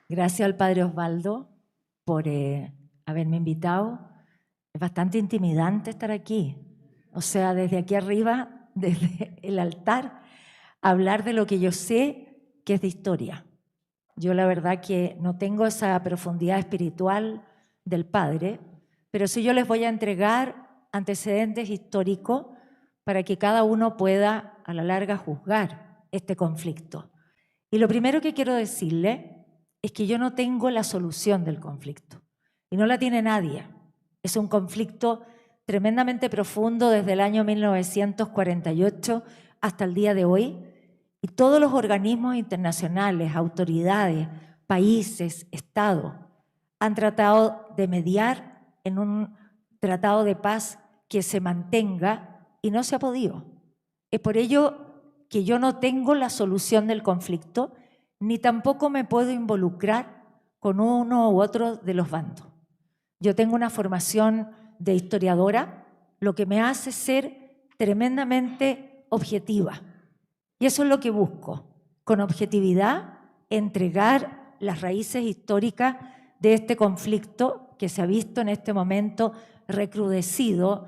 Gracias al padre Osvaldo por haberme invitado. Es bastante intimidante estar aquí. O sea, desde aquí arriba, desde el altar, hablar de lo que yo sé que es de historia. Yo la verdad que no tengo esa profundidad espiritual del padre, pero sí yo les voy a entregar antecedentes históricos para que cada uno pueda a la larga juzgar este conflicto. Y lo primero que quiero decirle es que yo no tengo la solución del conflicto y no la tiene nadie. Es un conflicto tremendamente profundo desde el año 1948 hasta el día de hoy, y todos los organismos internacionales, autoridades, países, estados han tratado de mediar en un tratado de paz que se mantenga y no se ha podido. Es por ello que yo no tengo la solución del conflicto, ni tampoco me puedo involucrar con uno u otro de los bandos. Yo tengo una formación de historiadora, lo que me hace ser tremendamente objetiva. Y eso es lo que busco, con objetividad, entregar las raíces históricas de este conflicto que se ha visto en este momento recrudecido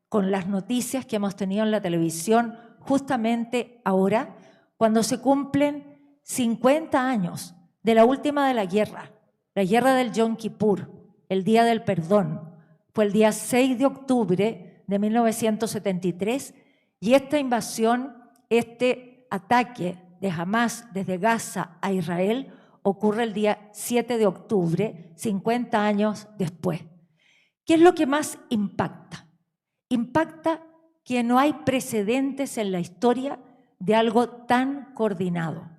con las noticias que hemos tenido en la televisión justamente ahora, cuando se cumplen 50 años de la última de la guerra del Yom Kippur, el Día del Perdón. Fue el día 6 de octubre de 1973 y esta invasión, este ataque de Hamás desde Gaza a Israel ocurre el día 7 de octubre, 50 años después. ¿Qué es lo que más impacta? Impacta que no hay precedentes en la historia de algo tan coordinado.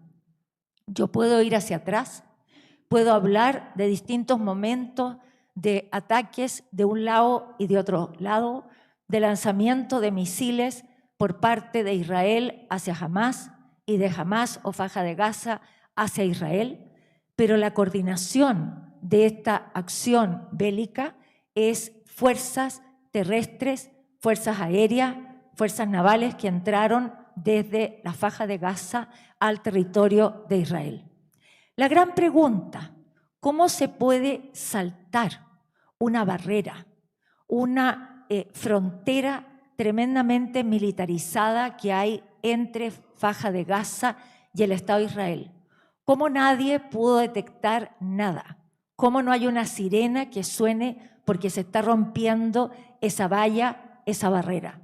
Yo puedo ir hacia atrás, puedo hablar de distintos momentos de ataques de un lado y de otro lado, de lanzamiento de misiles por parte de Israel hacia Hamás y de Hamás o Faja de Gaza hacia Israel, pero la coordinación de esta acción bélica es fuerzas terrestres, fuerzas aéreas, fuerzas navales que entraron desde la Faja de Gaza al territorio de Israel. La gran pregunta, ¿cómo se puede saltar una barrera, una frontera tremendamente militarizada que hay entre Faja de Gaza y el Estado de Israel? ¿Cómo nadie pudo detectar nada? ¿Cómo no hay una sirena que suene porque se está rompiendo esa valla, esa barrera?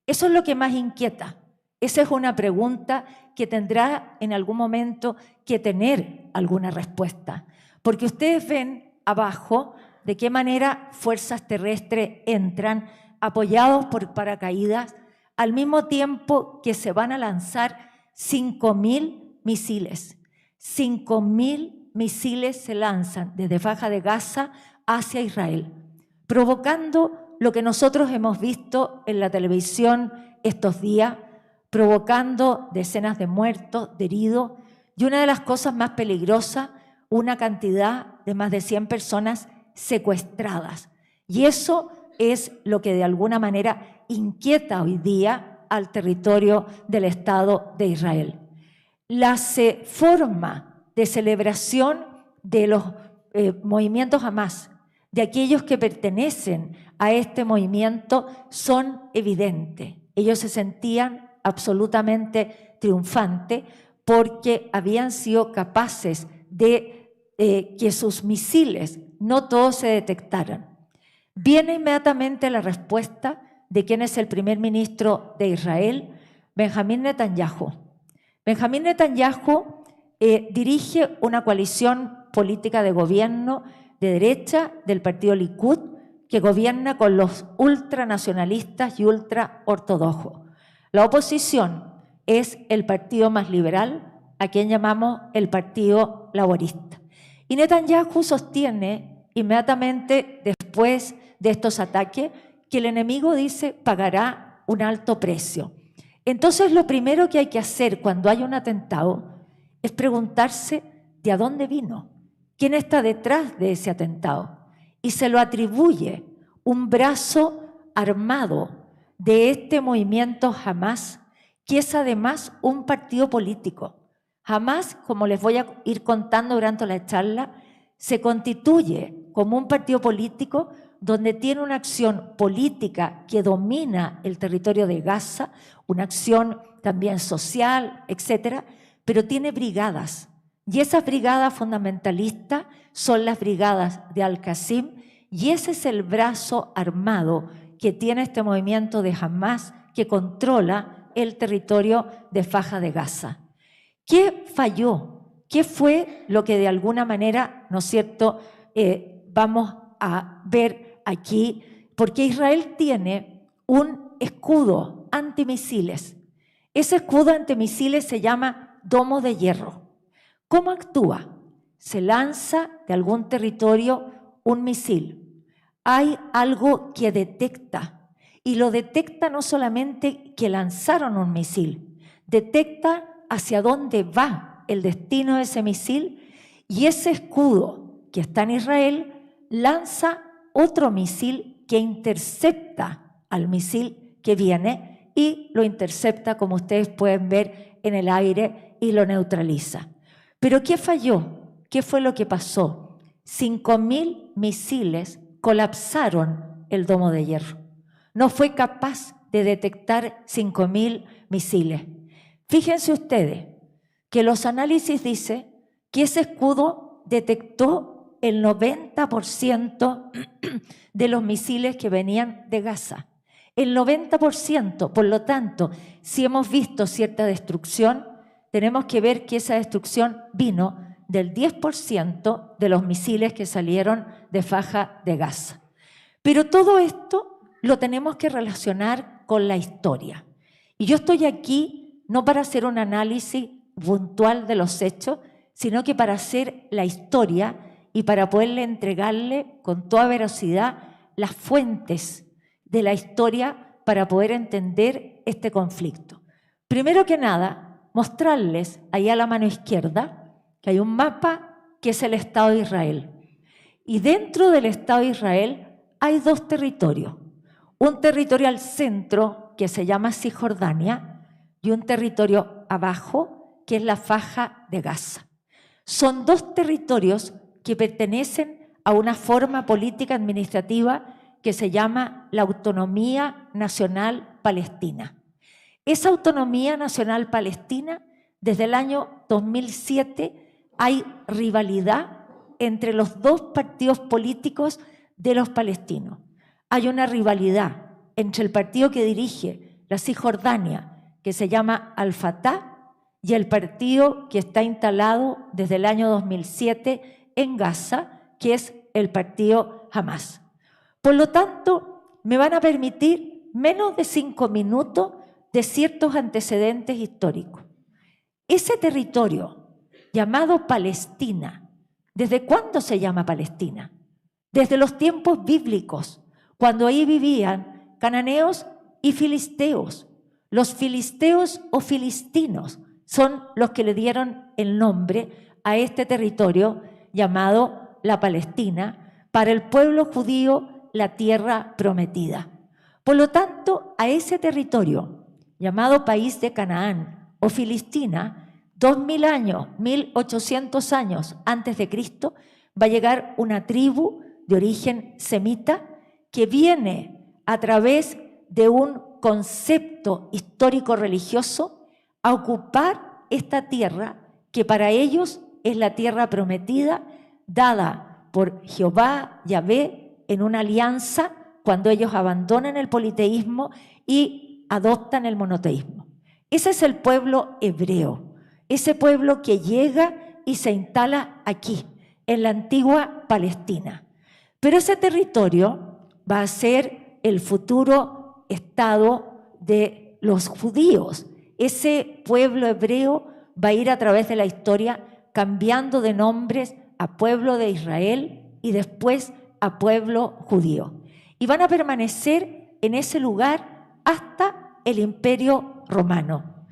Eso es lo que más inquieta. Esa es una pregunta que tendrá en algún momento que tener alguna respuesta. Porque ustedes ven abajo de qué manera fuerzas terrestres entran apoyados por paracaídas al mismo tiempo que se van a lanzar 5.000 misiles. 5.000 misiles se lanzan desde Faja de Gaza hacia Israel, provocando lo que nosotros hemos visto en la televisión estos días, provocando decenas de muertos, de heridos, y una de las cosas más peligrosas, una cantidad de más de 100 personas secuestradas. Y eso es lo que de alguna manera inquieta hoy día al territorio del Estado de Israel. La forma de celebración de los movimientos Hamás, de aquellos que pertenecen a este movimiento, son evidentes. Ellos se sentían absolutamente triunfantes porque habían sido capaces de que sus misiles no todos se detectaran. Viene inmediatamente la respuesta de quién es el primer ministro de Israel, Benjamín Netanyahu. Benjamín Netanyahu dirige una coalición política de gobierno de derecha del partido Likud que gobierna con los ultranacionalistas y ultraortodoxos. La oposición es el partido más liberal, a quien llamamos el Partido Laborista. Y Netanyahu sostiene inmediatamente después de estos ataques que el enemigo, dice, pagará un alto precio. Entonces lo primero que hay que hacer cuando hay un atentado es preguntarse de a dónde vino, quién está detrás de ese atentado. Y se lo atribuye un brazo armado de este movimiento Hamás, que es además un partido político. Hamás, como les voy a ir contando durante la charla, se constituye como un partido político donde tiene una acción política que domina el territorio de Gaza, una acción también social, etcétera, pero tiene brigadas. Y esas brigadas fundamentalistas son las brigadas de Al-Qasim, y ese es el brazo armado que tiene este movimiento de Hamás que controla el territorio de Faja de Gaza. ¿Qué falló? ¿Qué fue lo que de alguna manera, ¿no es cierto?, vamos a ver aquí? Porque Israel tiene un escudo antimisiles. Ese escudo antimisiles se llama domo de hierro. ¿Cómo actúa? Se lanza de algún territorio un misil. Hay algo que detecta, y lo detecta no solamente que lanzaron un misil, detecta hacia dónde va el destino de ese misil, y ese escudo que está en Israel lanza otro misil que intercepta al misil que viene y lo intercepta, como ustedes pueden ver, en el aire y lo neutraliza. ¿Pero qué falló? ¿Qué fue lo que pasó? 5.000 misiles colapsaron el domo de hierro. No fue capaz de detectar 5.000 misiles. Fíjense ustedes que los análisis dicen que ese escudo detectó el 90% de los misiles que venían de Gaza. El 90%, por lo tanto, si hemos visto cierta destrucción, tenemos que ver que esa destrucción vino del 10% de los misiles que salieron de Faja de Gaza. Pero todo esto lo tenemos que relacionar con la historia. Y yo estoy aquí no para hacer un análisis puntual de los hechos, sino que para hacer la historia y para poderle entregarle con toda veracidad las fuentes de la historia para poder entender este conflicto. Primero que nada, mostrarles ahí a la mano izquierda que hay un mapa que es el Estado de Israel. Y dentro del Estado de Israel hay dos territorios. Un territorio al centro que se llama Cisjordania y un territorio abajo que es la Faja de Gaza. Son dos territorios que pertenecen a una forma política administrativa que se llama la Autonomía Nacional Palestina. Esa Autonomía Nacional Palestina, desde el año 2007 hay rivalidad entre los dos partidos políticos de los palestinos. Hay una rivalidad entre el partido que dirige la Cisjordania, que se llama Al-Fatah, y el partido que está instalado desde el año 2007 en Gaza, que es el partido Hamás. Por lo tanto, me van a permitir menos de 5 minutos de ciertos antecedentes históricos. Ese territorio llamado Palestina, ¿desde cuándo se llama Palestina? Desde los tiempos bíblicos, cuando ahí vivían cananeos y filisteos. Los filisteos o filistinos son los que le dieron el nombre a este territorio llamado la Palestina, para el pueblo judío la tierra prometida. Por lo tanto, a ese territorio llamado país de Canaán o Filistina, 2000 años, 1800 años antes de Cristo, va a llegar una tribu de origen semita que viene a través de un concepto histórico-religioso a ocupar esta tierra que para ellos es la tierra prometida dada por Jehová, Yahvé, en una alianza cuando ellos abandonan el politeísmo y adoptan el monoteísmo. Ese es el pueblo hebreo, ese pueblo que llega y se instala aquí, en la antigua Palestina. Pero ese territorio va a ser el futuro estado de los judíos. Ese pueblo hebreo va a ir a través de la historia cambiando de nombres a pueblo de Israel y después a pueblo judío. Y van a permanecer en ese lugar hasta el Imperio Romano.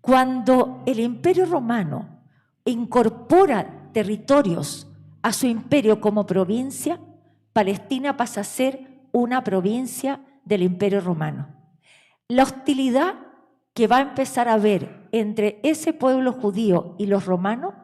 Cuando el Imperio Romano incorpora territorios a su imperio como provincia, Palestina pasa a ser una provincia del Imperio Romano. La hostilidad que va a empezar a haber entre ese pueblo judío y los romanos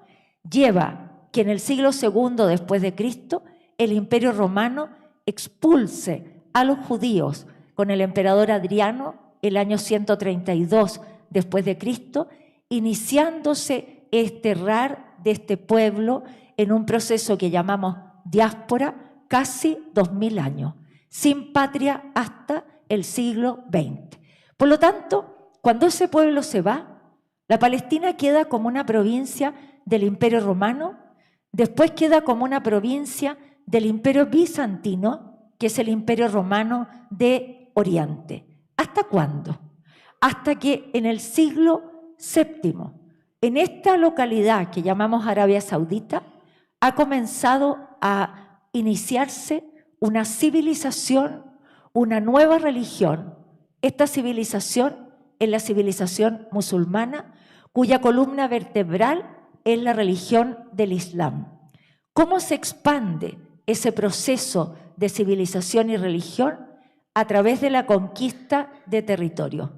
lleva que en el siglo II después de Cristo el Imperio Romano expulse a los judíos con el emperador Adriano el año 132 después de Cristo, iniciándose este errar de este pueblo en un proceso que llamamos diáspora, casi 2000 años, sin patria hasta el siglo XX. Por lo tanto, cuando ese pueblo se va, la Palestina queda como una provincia del Imperio Romano, después queda como una provincia del Imperio Bizantino, que es el Imperio Romano de Oriente. ¿Hasta cuándo? Hasta que en el siglo VII, en esta localidad que llamamos Arabia Saudita, ha comenzado a iniciarse una civilización, una nueva religión. Esta civilización es la civilización musulmana, cuya columna vertebral es la religión del Islam. ¿Cómo se expande ese proceso de civilización y religión? A través de la conquista de territorio.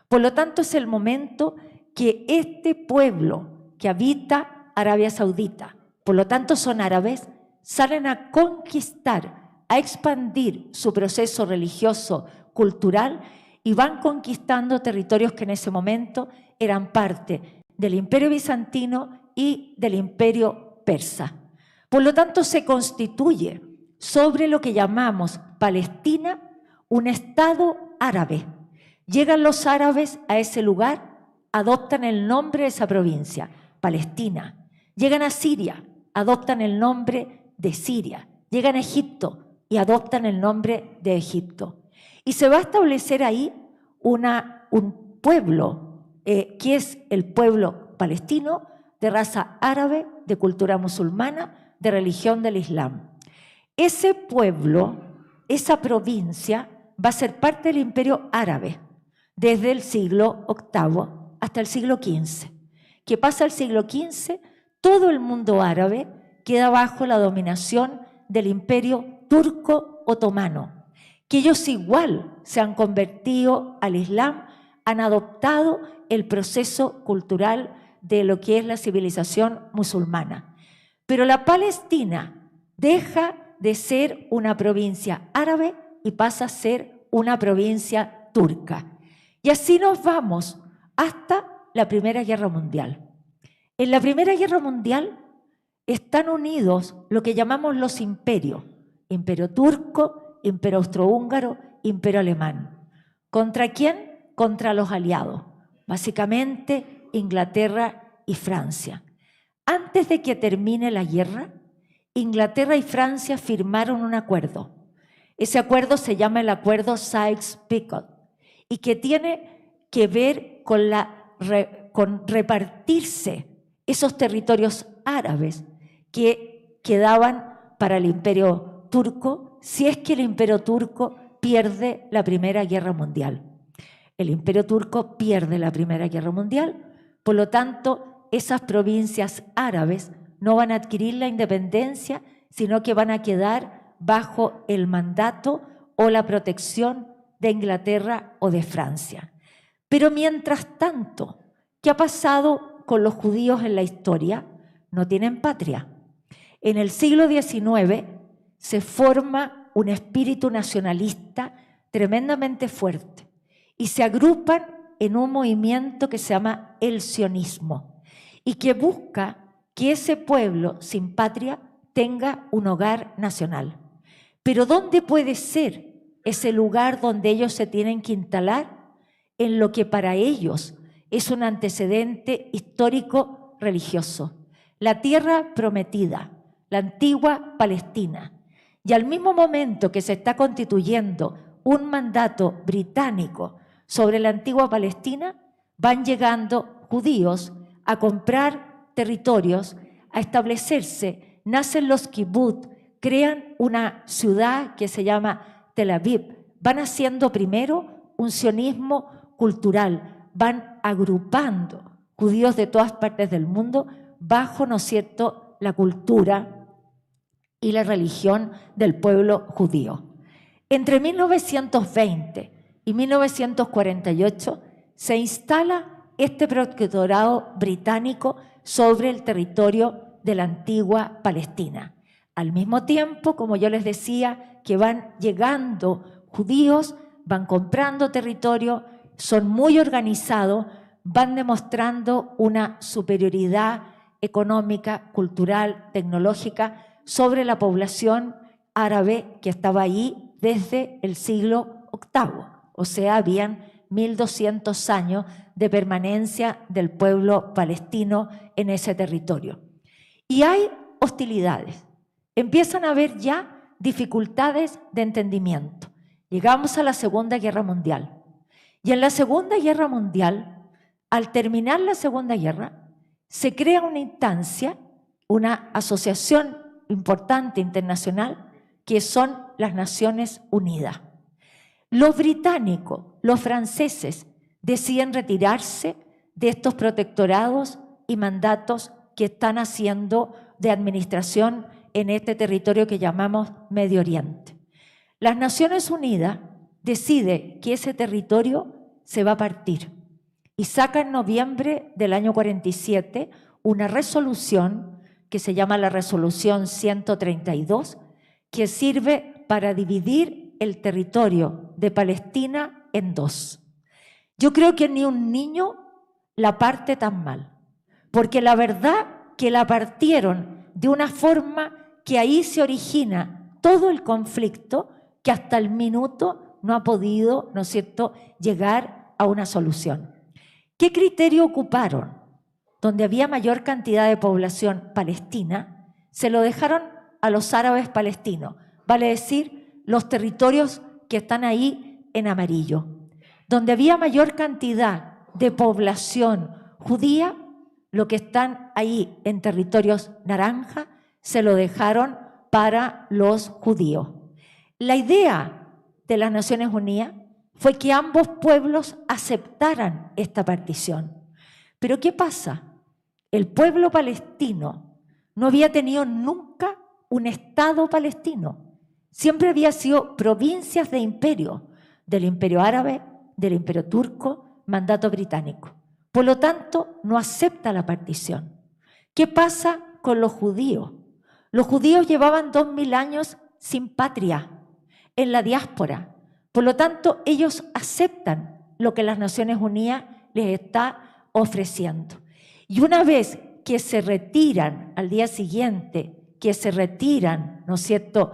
Por lo tanto, es el momento que este pueblo que habita Arabia Saudita, por lo tanto son árabes, salen a conquistar, a expandir su proceso religioso, cultural, y van conquistando territorios que en ese momento eran parte del Imperio Bizantino y del Imperio Persa. Por lo tanto, se constituye sobre lo que llamamos Palestina un Estado árabe. Llegan los árabes a ese lugar, adoptan el nombre de esa provincia, Palestina. Llegan a Siria, adoptan el nombre de Siria. Llegan a Egipto y adoptan el nombre de Egipto. Y se va a establecer ahí un pueblo, que es el pueblo palestino, de raza árabe, de cultura musulmana, de religión del Islam. Ese pueblo, esa provincia, va a ser parte del Imperio Árabe desde el siglo VIII hasta el siglo XV. ¿Qué pasa el siglo XV? Todo el mundo árabe queda bajo la dominación del Imperio Turco Otomano, que ellos igual se han convertido al Islam, han adoptado el proceso cultural de lo que es la civilización musulmana. Pero la Palestina deja de ser una provincia árabe y pasa a ser una provincia turca. Y así nos vamos hasta la Primera Guerra Mundial. En la Primera Guerra Mundial están unidos lo que llamamos los imperios: Imperio Turco, Imperio Austrohúngaro, Imperio Alemán. ¿Contra quién? Contra los aliados, básicamente Inglaterra y Francia. Antes de que termine la guerra, Inglaterra y Francia firmaron un acuerdo. Ese acuerdo se llama el Acuerdo Sykes-Picot y que tiene que ver con repartirse esos territorios árabes que quedaban para el Imperio Turco si es que el Imperio Turco pierde la Primera Guerra Mundial. El Imperio Turco pierde la Primera Guerra Mundial, por lo tanto, esas provincias árabes no van a adquirir la independencia, sino que van a quedar bajo el mandato o la protección de Inglaterra o de Francia. Pero mientras tanto, ¿qué ha pasado con los judíos en la historia? No tienen patria. En el siglo XIX se forma un espíritu nacionalista tremendamente fuerte y se agrupan en un movimiento que se llama el sionismo y que busca que ese pueblo sin patria tenga un hogar nacional. Pero ¿dónde puede ser ese lugar donde ellos se tienen que instalar? En lo que para ellos es un antecedente histórico religioso, la tierra prometida, la antigua Palestina. Y al mismo momento que se está constituyendo un mandato británico sobre la antigua Palestina, van llegando judíos a comprar territorios, a establecerse, nacen los kibbutz, crean una ciudad que se llama Tel Aviv, van haciendo primero un sionismo cultural, van agrupando judíos de todas partes del mundo bajo, ¿no es cierto?, la cultura y la religión del pueblo judío. Entre 1920 y 1948 se instala este protectorado británico sobre el territorio de la antigua Palestina. Al mismo tiempo, como yo les decía, que van llegando judíos, van comprando territorio, son muy organizados, van demostrando una superioridad económica, cultural, tecnológica sobre la población árabe que estaba ahí desde el siglo VIII. O sea, habían 1200 años de permanencia del pueblo palestino en ese territorio. Y hay hostilidades. Empiezan a haber ya dificultades de entendimiento. Llegamos a la Segunda Guerra Mundial. Y en la Segunda Guerra Mundial, al terminar la Segunda Guerra, se crea una instancia, una asociación importante internacional, que son las Naciones Unidas. Los británicos, los franceses, deciden retirarse de estos protectorados y mandatos que están haciendo de administración en este territorio que llamamos Medio Oriente. Las Naciones Unidas deciden que ese territorio se va a partir y saca en noviembre del año 47 una resolución que se llama la Resolución 132, que sirve para dividir el territorio de Palestina en dos. Yo creo que ni un niño la parte tan mal, porque la verdad que la partieron de una forma que ahí se origina todo el conflicto que hasta el minuto no ha podido, ¿no es cierto?, llegar a una solución. ¿Qué criterio ocuparon? Donde había mayor cantidad de población palestina, se lo dejaron a los árabes palestinos, vale decir, los territorios que están ahí en amarillo. Donde había mayor cantidad de población judía, lo que están ahí en territorios naranja, se lo dejaron para los judíos. La idea de las Naciones Unidas fue que ambos pueblos aceptaran esta partición. Pero ¿qué pasa? El pueblo palestino no había tenido nunca un Estado palestino. Siempre había sido provincias de imperio, del imperio árabe, del imperio turco, mandato británico. Por lo tanto, no acepta la partición. ¿Qué pasa con los judíos? Los judíos llevaban 2000 años sin patria, en la diáspora. Por lo tanto, ellos aceptan lo que las Naciones Unidas les está ofreciendo. Y una vez que se retiran, al día siguiente, que se retiran, ¿no es cierto?,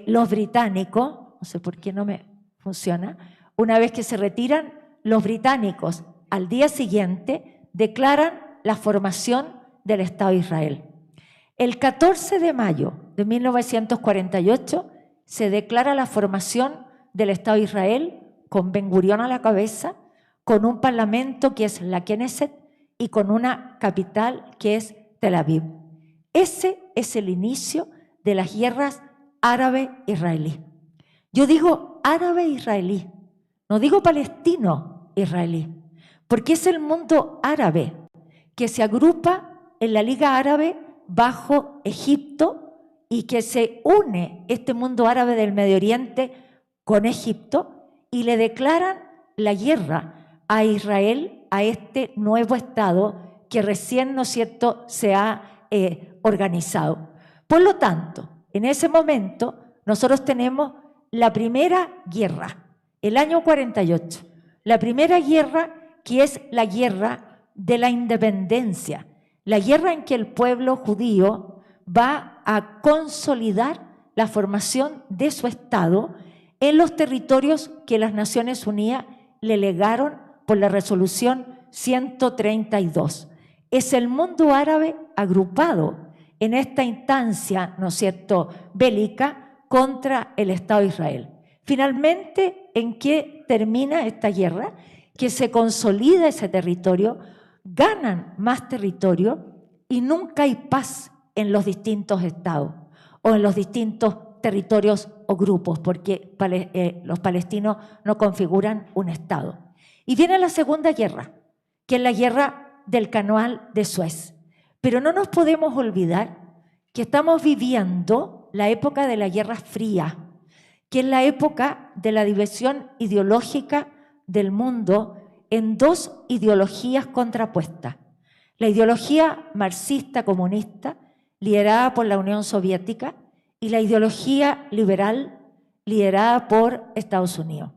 los británicos, no sé por qué no me funciona, una vez que se retiran, los británicos al día siguiente declaran la formación del Estado de Israel. El 14 de mayo de 1948 se declara la formación del Estado de Israel con Ben Gurión a la cabeza, con un parlamento que es la Knesset y con una capital que es Tel Aviv. Ese es el inicio de las guerras árabe-israelí. Yo digo árabe-israelí, no digo palestino-israelí, porque es el mundo árabe que se agrupa en la Liga Árabe bajo Egipto y que se une este mundo árabe del Medio Oriente con Egipto y le declaran la guerra a Israel, a este nuevo Estado que recién, ¿no es cierto?, se ha organizado. Por lo tanto, en ese momento nosotros tenemos la primera guerra, el año 48, la primera guerra que es la guerra de la independencia, la guerra en que el pueblo judío va a consolidar la formación de su Estado en los territorios que las Naciones Unidas le legaron por la Resolución 132. Es el mundo árabe agrupado en esta instancia, ¿no es cierto?, bélica contra el Estado de Israel. Finalmente, ¿en qué termina esta guerra? Que se consolida ese territorio, ganan más territorio y nunca hay paz en los distintos estados o en los distintos territorios o grupos, porque los palestinos no configuran un Estado. Y viene la Segunda Guerra, que es la guerra del Canal de Suez. Pero no nos podemos olvidar que estamos viviendo la época de la Guerra Fría, que es la época de la división ideológica del mundo en dos ideologías contrapuestas. La ideología marxista-comunista, liderada por la Unión Soviética, y la ideología liberal, liderada por Estados Unidos.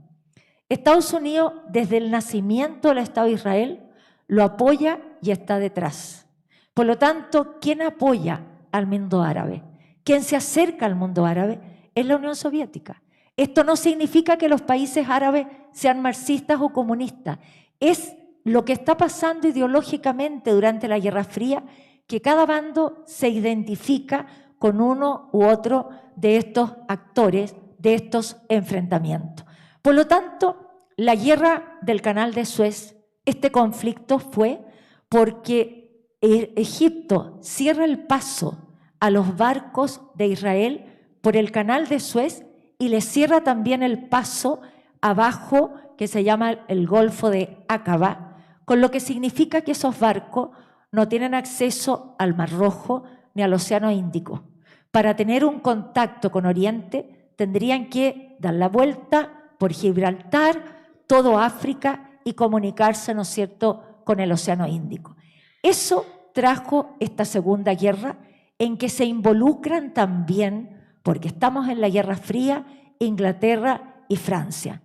Estados Unidos, desde el nacimiento del Estado de Israel, lo apoya y está detrás. Por lo tanto, ¿quién apoya al mundo árabe? ¿Quién se acerca al mundo árabe? Es la Unión Soviética. Esto no significa que los países árabes sean marxistas o comunistas. Es lo que está pasando ideológicamente durante la Guerra Fría, que cada bando se identifica con uno u otro de estos actores, de estos enfrentamientos. Por lo tanto, la guerra del Canal de Suez, este conflicto fue porque Egipto cierra el paso a los barcos de Israel por el Canal de Suez y le cierra también el paso abajo, que se llama el Golfo de Aqaba, con lo que significa que esos barcos no tienen acceso al Mar Rojo ni al Océano Índico. Para tener un contacto con Oriente tendrían que dar la vuelta por Gibraltar, todo África y comunicarse, ¿no es cierto?, con el Océano Índico. Eso trajo esta Segunda Guerra, en que se involucran también, porque estamos en la Guerra Fría, Inglaterra y Francia.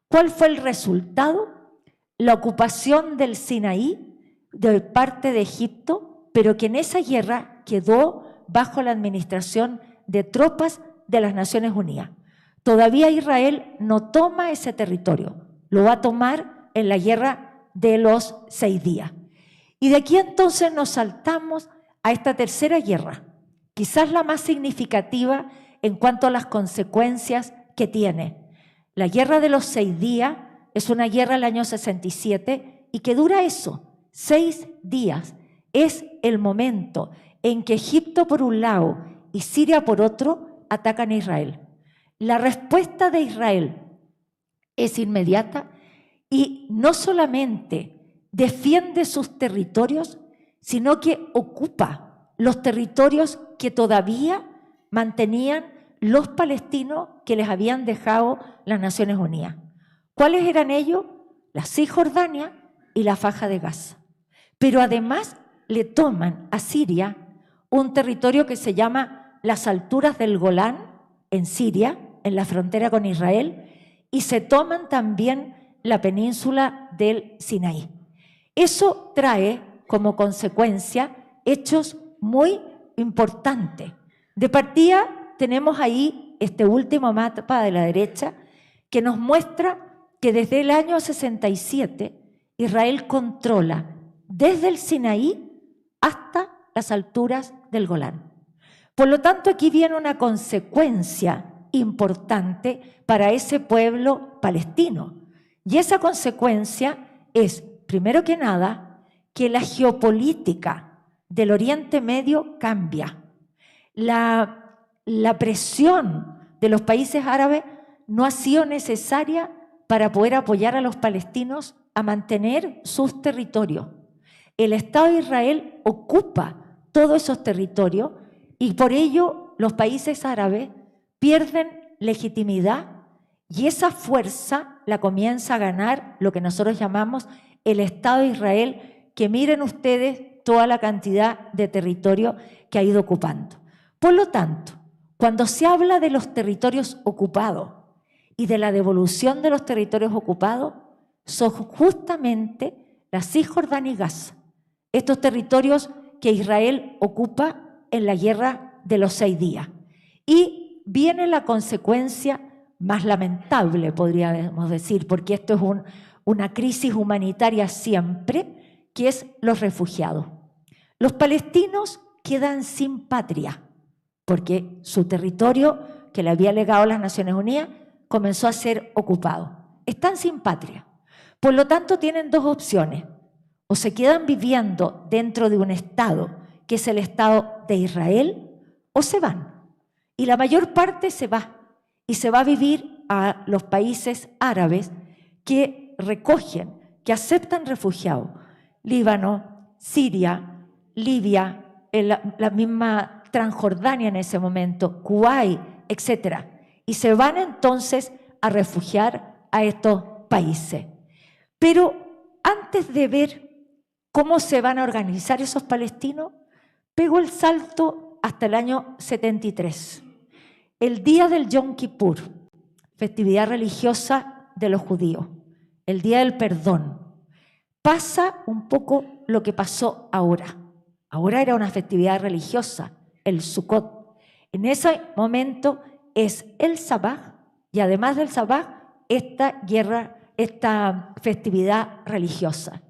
¿Cuál fue el resultado? La ocupación del Sinaí de parte de Egipto, pero que en esa guerra quedó bajo la administración de tropas de las Naciones Unidas. Todavía Israel no toma ese territorio, lo va a tomar en la Guerra de los 6 días. Y de aquí entonces nos saltamos a esta tercera guerra, quizás la más significativa en cuanto a las consecuencias que tiene. La Guerra de los 6 días es una guerra del año 67 y que dura eso, 6 días. Es el momento en que Egipto por un lado y Siria por otro atacan a Israel. La respuesta de Israel es inmediata y no solamente defiende sus territorios, sino que ocupa los territorios que todavía mantenían los palestinos que les habían dejado las Naciones Unidas. ¿Cuáles eran ellos? La Cisjordania y la Faja de Gaza. Pero además le toman a Siria un territorio que se llama las alturas del Golán, en Siria, en la frontera con Israel, y se toman también la península del Sinaí. Eso trae como consecuencia hechos muy importantes. De partida tenemos ahí este último mapa de la derecha que nos muestra que desde el año 67 Israel controla desde el Sinaí hasta las alturas del Golán. Por lo tanto, aquí viene una consecuencia importante para ese pueblo palestino. Y esa consecuencia es, primero que nada, que la geopolítica del Oriente Medio cambia. La presión de los países árabes no ha sido necesaria para poder apoyar a los palestinos a mantener sus territorios. El Estado de Israel ocupa todos esos territorios y por ello los países árabes pierden legitimidad y esa fuerza la comienza a ganar lo que nosotros llamamos el Estado de Israel, que miren ustedes toda la cantidad de territorio que ha ido ocupando. Por lo tanto, cuando se habla de los territorios ocupados y de la devolución de los territorios ocupados, son justamente la Cisjordania y Gaza, estos territorios que Israel ocupa en la Guerra de los 6 días. Y viene la consecuencia más lamentable, podríamos decir, porque esto es una crisis humanitaria siempre, que es los refugiados. Los palestinos quedan sin patria, porque su territorio, que le había legado las Naciones Unidas, comenzó a ser ocupado. Están sin patria. Por lo tanto, tienen dos opciones. O se quedan viviendo dentro de un Estado, que es el Estado de Israel, o se van. Y la mayor parte se va. Y se va a vivir a los países árabes que recogen, que aceptan refugiados. Líbano, Siria, Libia, la misma Transjordania en ese momento, Kuwait, etc. Y se van entonces a refugiar a estos países. Pero antes de ver cómo se van a organizar esos palestinos, pego el salto hasta el año 73, el día del Yom Kippur, festividad religiosa de los judíos, el día del perdón. Pasa un poco lo que pasó ahora. Ahora era una festividad religiosa, el Sukkot. En ese momento es el Sabaj y además del Sabaj, esta festividad religiosa.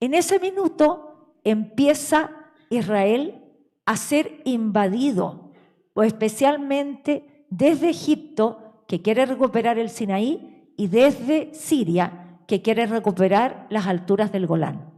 En ese minuto empieza Israel a ser invadido, o especialmente desde Egipto, que quiere recuperar el Sinaí, y desde Siria, que quiere recuperar las alturas del Golán.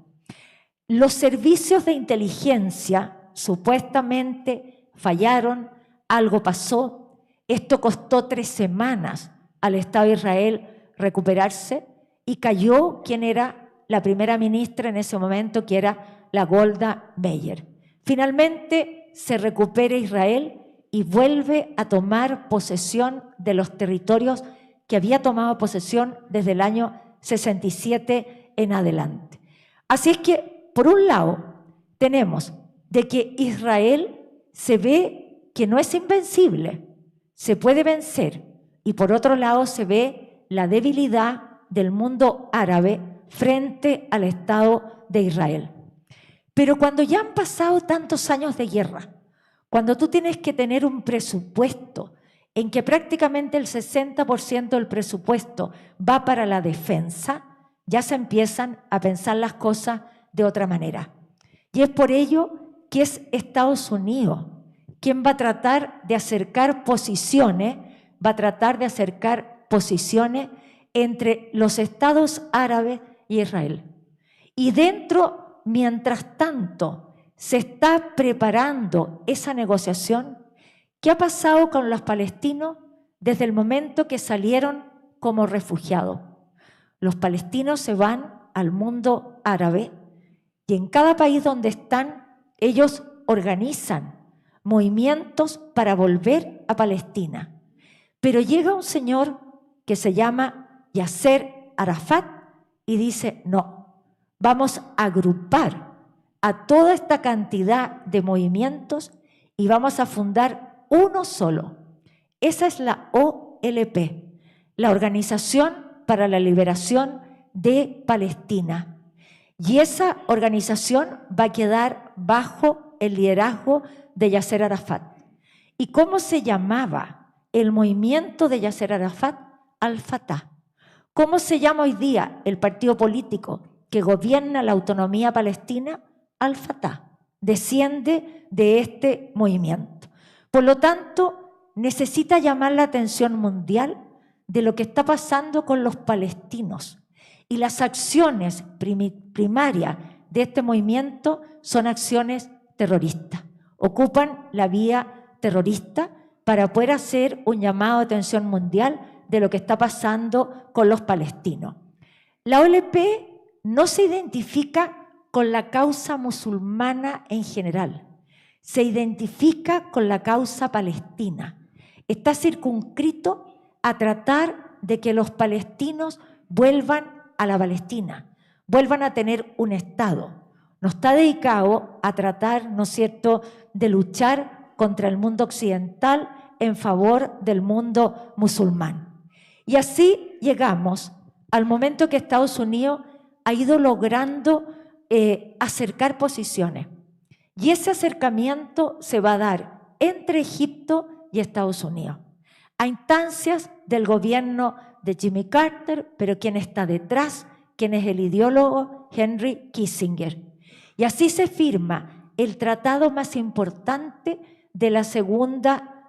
Los servicios de inteligencia supuestamente fallaron, algo pasó. Esto costó 3 semanas al Estado de Israel recuperarse y cayó quien era la primera ministra en ese momento, que era la Golda Meir. Finalmente se recupera Israel y vuelve a tomar posesión de los territorios que había tomado posesión desde el año 67 en adelante. Así es que, por un lado, tenemos de que Israel se ve que no es invencible, se puede vencer, y por otro lado se ve la debilidad del mundo árabe frente al Estado de Israel. Pero cuando ya han pasado tantos años de guerra, cuando tú tienes que tener un presupuesto en que prácticamente el 60% del presupuesto va para la defensa, ya se empiezan a pensar las cosas de otra manera. Y es por ello que es Estados Unidos quien va a tratar de acercar posiciones, entre los estados árabes y Israel. Y dentro, mientras tanto, se está preparando esa negociación. ¿Qué ha pasado con los palestinos desde el momento que salieron como refugiados? Los palestinos se van al mundo árabe y en cada país donde están, ellos organizan movimientos para volver a Palestina. Pero llega un señor que se llama Yasser Arafat y dice, no, vamos a agrupar a toda esta cantidad de movimientos y vamos a fundar uno solo. Esa es la OLP, la Organización para la Liberación de Palestina. Y esa organización va a quedar bajo el liderazgo de Yasser Arafat. ¿Y cómo se llamaba el movimiento de Yasser Arafat? Al-Fatah. ¿Cómo se llama hoy día el partido político que gobierna la autonomía palestina? Al-Fatah. Desciende de este movimiento. Por lo tanto, necesita llamar la atención mundial de lo que está pasando con los palestinos. Y las acciones primarias de este movimiento son acciones terroristas. Ocupan la vía terrorista para poder hacer un llamado de atención mundial de lo que está pasando con los palestinos. La OLP no se identifica con la causa musulmana en general, se identifica con la causa palestina. Está circunscrito a tratar de que los palestinos vuelvan a la Palestina, vuelvan a tener un Estado. No está dedicado a tratar, ¿no es cierto?, de luchar contra el mundo occidental en favor del mundo musulmán. Y así llegamos al momento que Estados Unidos ha ido logrando acercar posiciones. Y ese acercamiento se va a dar entre Egipto y Estados Unidos, a instancias del gobierno de Jimmy Carter, pero ¿quién está detrás? ¿Quién es el ideólogo? Henry Kissinger. Y así se firma el tratado más importante de la segunda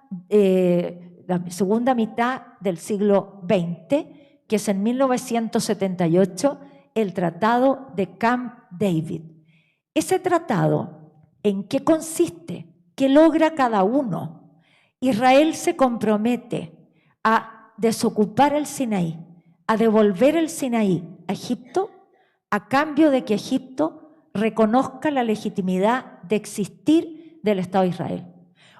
mitad del siglo XX, que es en 1978, el Tratado de Camp David. Ese tratado, ¿en qué consiste? ¿Qué logra cada uno? Israel se compromete a desocupar el Sinaí, a devolver el Sinaí a Egipto, a cambio de que Egipto reconozca la legitimidad de existir del Estado de Israel.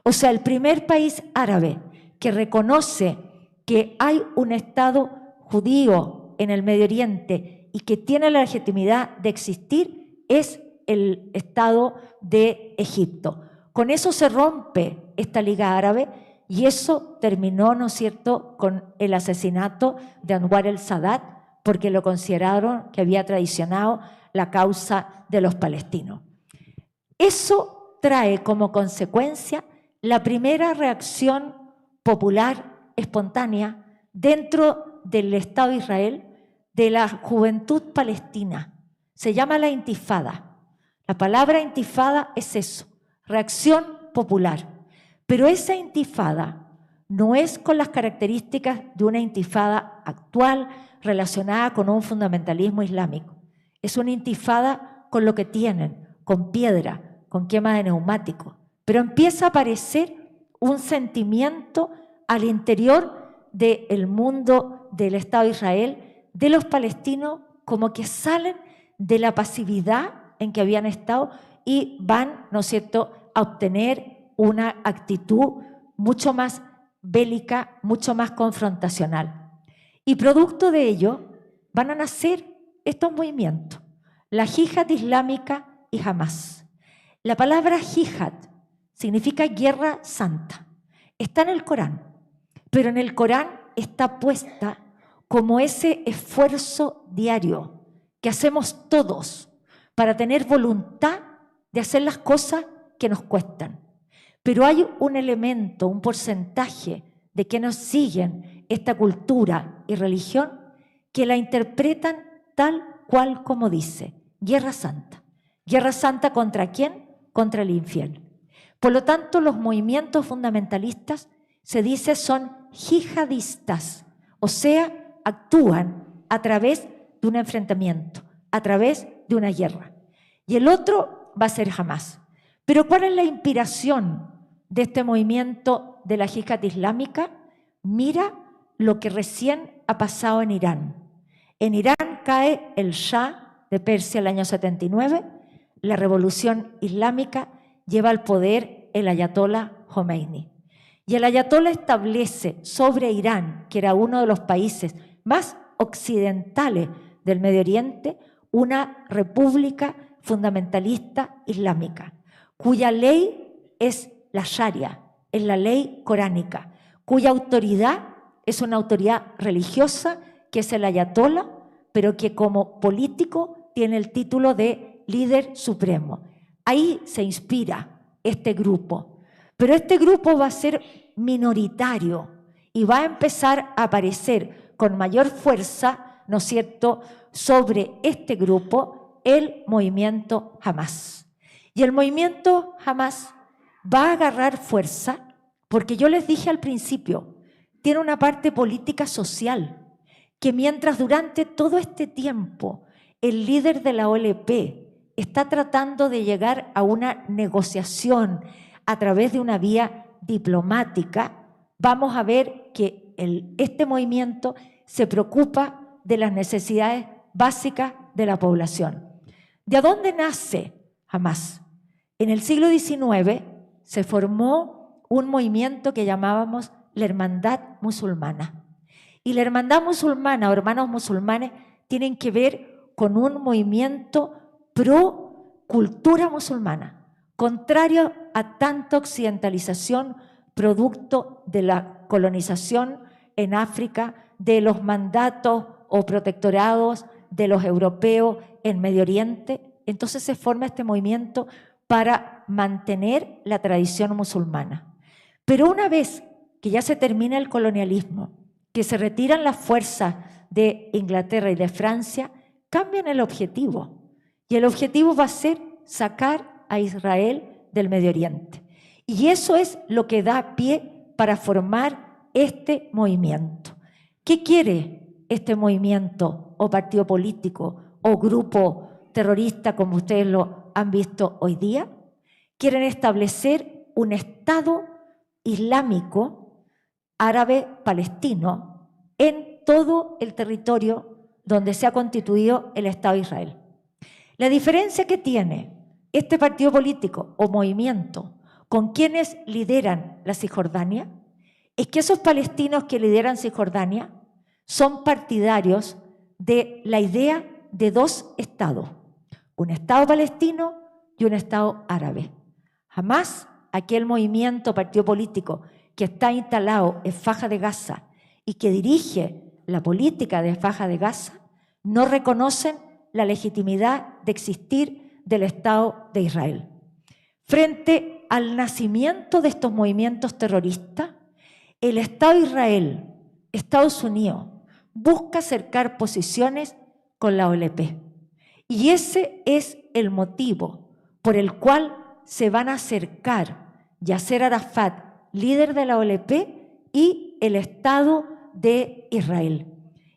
O sea, el primer país árabe que reconoce que hay un Estado judío en el Medio Oriente y que tiene la legitimidad de existir es el Estado de Egipto. Con eso se rompe esta Liga Árabe y eso terminó, ¿no es cierto?, con el asesinato de Anwar el-Sadat, porque lo consideraron que había traicionado la causa de los palestinos. Eso trae como consecuencia la primera reacción popular espontánea dentro del Estado de Israel de la juventud palestina. Se llama la intifada. La palabra intifada es eso, reacción popular. Pero esa intifada no es con las características de una intifada actual relacionada con un fundamentalismo islámico. Es una intifada con lo que tienen, con piedra, con quema de neumáticos. Pero empieza a aparecer un sentimiento al interior del mundo del Estado de Israel, de los palestinos, como que salen de la pasividad en que habían estado y van, ¿no es cierto?, a obtener una actitud mucho más bélica, mucho más confrontacional. Y producto de ello van a nacer estos movimientos, la Yihad Islámica y Hamas. La palabra Yihad significa guerra santa. Está en el Corán, pero en el Corán está puesta como ese esfuerzo diario que hacemos todos para tener voluntad de hacer las cosas que nos cuestan. Pero hay un elemento, un porcentaje de que nos siguen esta cultura y religión que la interpretan tal cual como dice, guerra santa. ¿Guerra santa contra quién? Contra el infiel. Por lo tanto, los movimientos fundamentalistas se dice son yihadistas, o sea, actúan a través de un enfrentamiento, a través de una guerra. Y el otro va a ser Hamas. Pero ¿cuál es la inspiración de este movimiento de la Yihad Islámica? Mira lo que recién ha pasado en Irán. En Irán cae el Shah de Persia el año 79, la revolución islámica lleva al poder el ayatolá Jomeini. Y el ayatolá establece sobre Irán, que era uno de los países más occidentales del Medio Oriente, una república fundamentalista islámica, cuya ley es la Sharia, es la ley coránica, cuya autoridad es una autoridad religiosa, que es el ayatolá, pero que como político tiene el título de líder supremo. Ahí se inspira este grupo, pero este grupo va a ser minoritario y va a empezar a aparecer con mayor fuerza, ¿no es cierto?, sobre este grupo el movimiento Hamas. Y el movimiento Hamas va a agarrar fuerza porque yo les dije al principio, tiene una parte política social, que mientras durante todo este tiempo el líder de la OLP está tratando de llegar a una negociación a través de una vía diplomática, vamos a ver que este movimiento se preocupa de las necesidades básicas de la población. ¿De dónde nace Hamas? En el siglo XIX se formó un movimiento que llamábamos la Hermandad Musulmana. Y la Hermandad Musulmana o hermanos musulmanes tienen que ver con un movimiento pro cultura musulmana, contrario a tanta occidentalización producto de la colonización en África, de los mandatos o protectorados de los europeos en Medio Oriente. Entonces se forma este movimiento para mantener la tradición musulmana. Pero una vez que ya se termina el colonialismo, que se retiran las fuerzas de Inglaterra y de Francia, cambian el objetivo. Y el objetivo va a ser sacar a Israel del Medio Oriente. Y eso es lo que da pie para formar este movimiento. ¿Qué quiere este movimiento o partido político o grupo terrorista como ustedes lo han visto hoy día? Quieren establecer un Estado islámico árabe-palestino en todo el territorio donde se ha constituido el Estado de Israel. La diferencia que tiene este partido político o movimiento con quienes lideran la Cisjordania es que esos palestinos que lideran Cisjordania son partidarios de la idea de dos estados, un estado palestino y un estado árabe. Jamás aquel movimiento, partido político que está instalado en Faja de Gaza y que dirige la política de Faja de Gaza, no reconocen la legitimidad de existir del Estado de Israel. Frente al nacimiento de estos movimientos terroristas, el Estado de Israel, Estados Unidos, busca acercar posiciones con la OLP. Y ese es el motivo por el cual se van a acercar Yasser Arafat, líder de la OLP, y el Estado de Israel.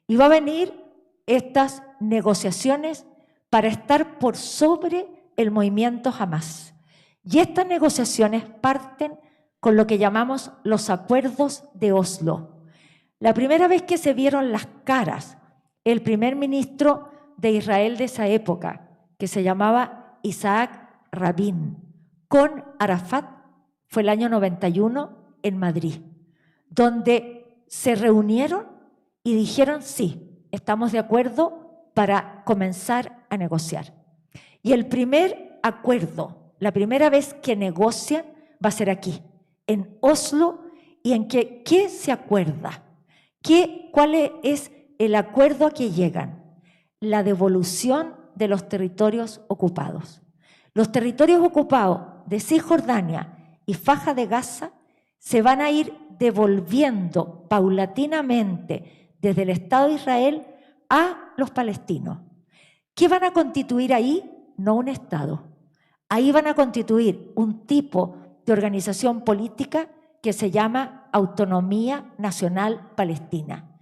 Y va a venir estas negociaciones para estar por sobre el movimiento Hamás. Y estas negociaciones parten con lo que llamamos los acuerdos de Oslo. La primera vez que se vieron las caras, el primer ministro de Israel de esa época, que se llamaba Isaac Rabin, con Arafat, fue el año 91 en Madrid, donde se reunieron y dijeron sí, estamos de acuerdo para comenzar a negociar. Y el primer acuerdo, la primera vez que negocian va a ser aquí, en Oslo, y en que, ¿qué se acuerda? ¿Cuál es el acuerdo a que llegan? La devolución de los territorios ocupados. Los territorios ocupados de Cisjordania y Faja de Gaza se van a ir devolviendo paulatinamente desde el Estado de Israel a los palestinos. ¿Qué van a constituir ahí? No un Estado. Ahí van a constituir un tipo de organización política que se llama Autonomía Nacional Palestina.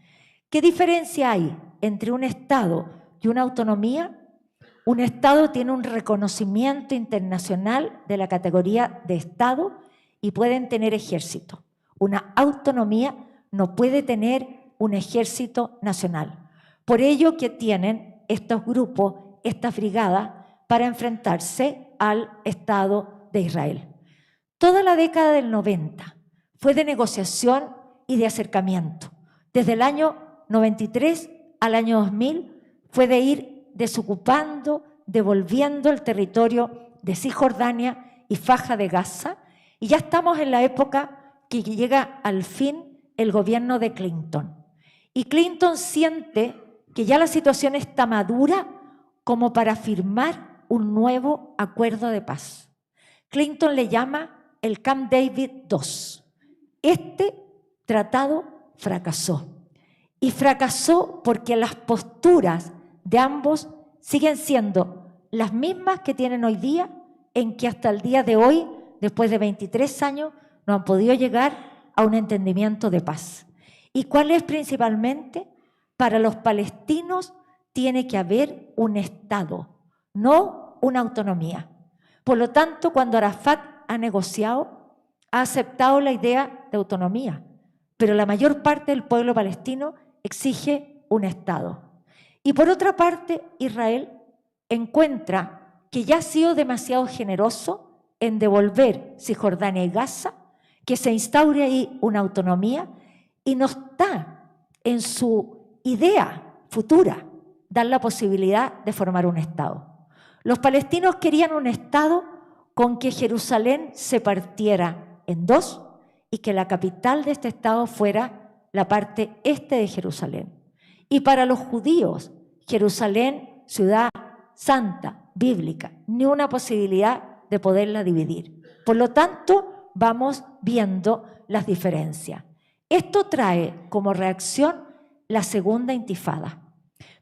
¿Qué diferencia hay entre un Estado y una autonomía? Un Estado tiene un reconocimiento internacional de la categoría de Estado y pueden tener ejército. Una autonomía no puede tener un ejército nacional. Por ello que tienen estos grupos, estas brigadas, para enfrentarse al Estado de Israel. Toda la década del 90 fue de negociación y de acercamiento. Desde el año 93 al año 2000 fue de ir desocupando, devolviendo el territorio de Cisjordania y Faja de Gaza, y ya estamos en la época que llega al fin el gobierno de Clinton. Y Clinton siente que ya la situación está madura como para firmar un nuevo acuerdo de paz. Clinton le llama el Camp David II. Este tratado fracasó. Y fracasó porque las posturas de ambos siguen siendo las mismas que tienen hoy día, en que hasta el día de hoy, después de 23 años, no han podido llegar a un entendimiento de paz. ¿Y cuál es principalmente? Para los palestinos tiene que haber un Estado, no una autonomía. Por lo tanto, cuando Arafat ha negociado, ha aceptado la idea de autonomía, pero la mayor parte del pueblo palestino exige un Estado. Y por otra parte, Israel encuentra que ya ha sido demasiado generoso en devolver Cisjordania y Gaza, que se instaure ahí una autonomía, y no está en su idea futura dar la posibilidad de formar un Estado. Los palestinos querían un Estado con que Jerusalén se partiera en dos y que la capital de este Estado fuera la parte este de Jerusalén. Y para los judíos, Jerusalén, ciudad santa, bíblica, ni una posibilidad de poderla dividir. Por lo tanto, vamos viendo las diferencias. Esto trae como reacción la segunda intifada.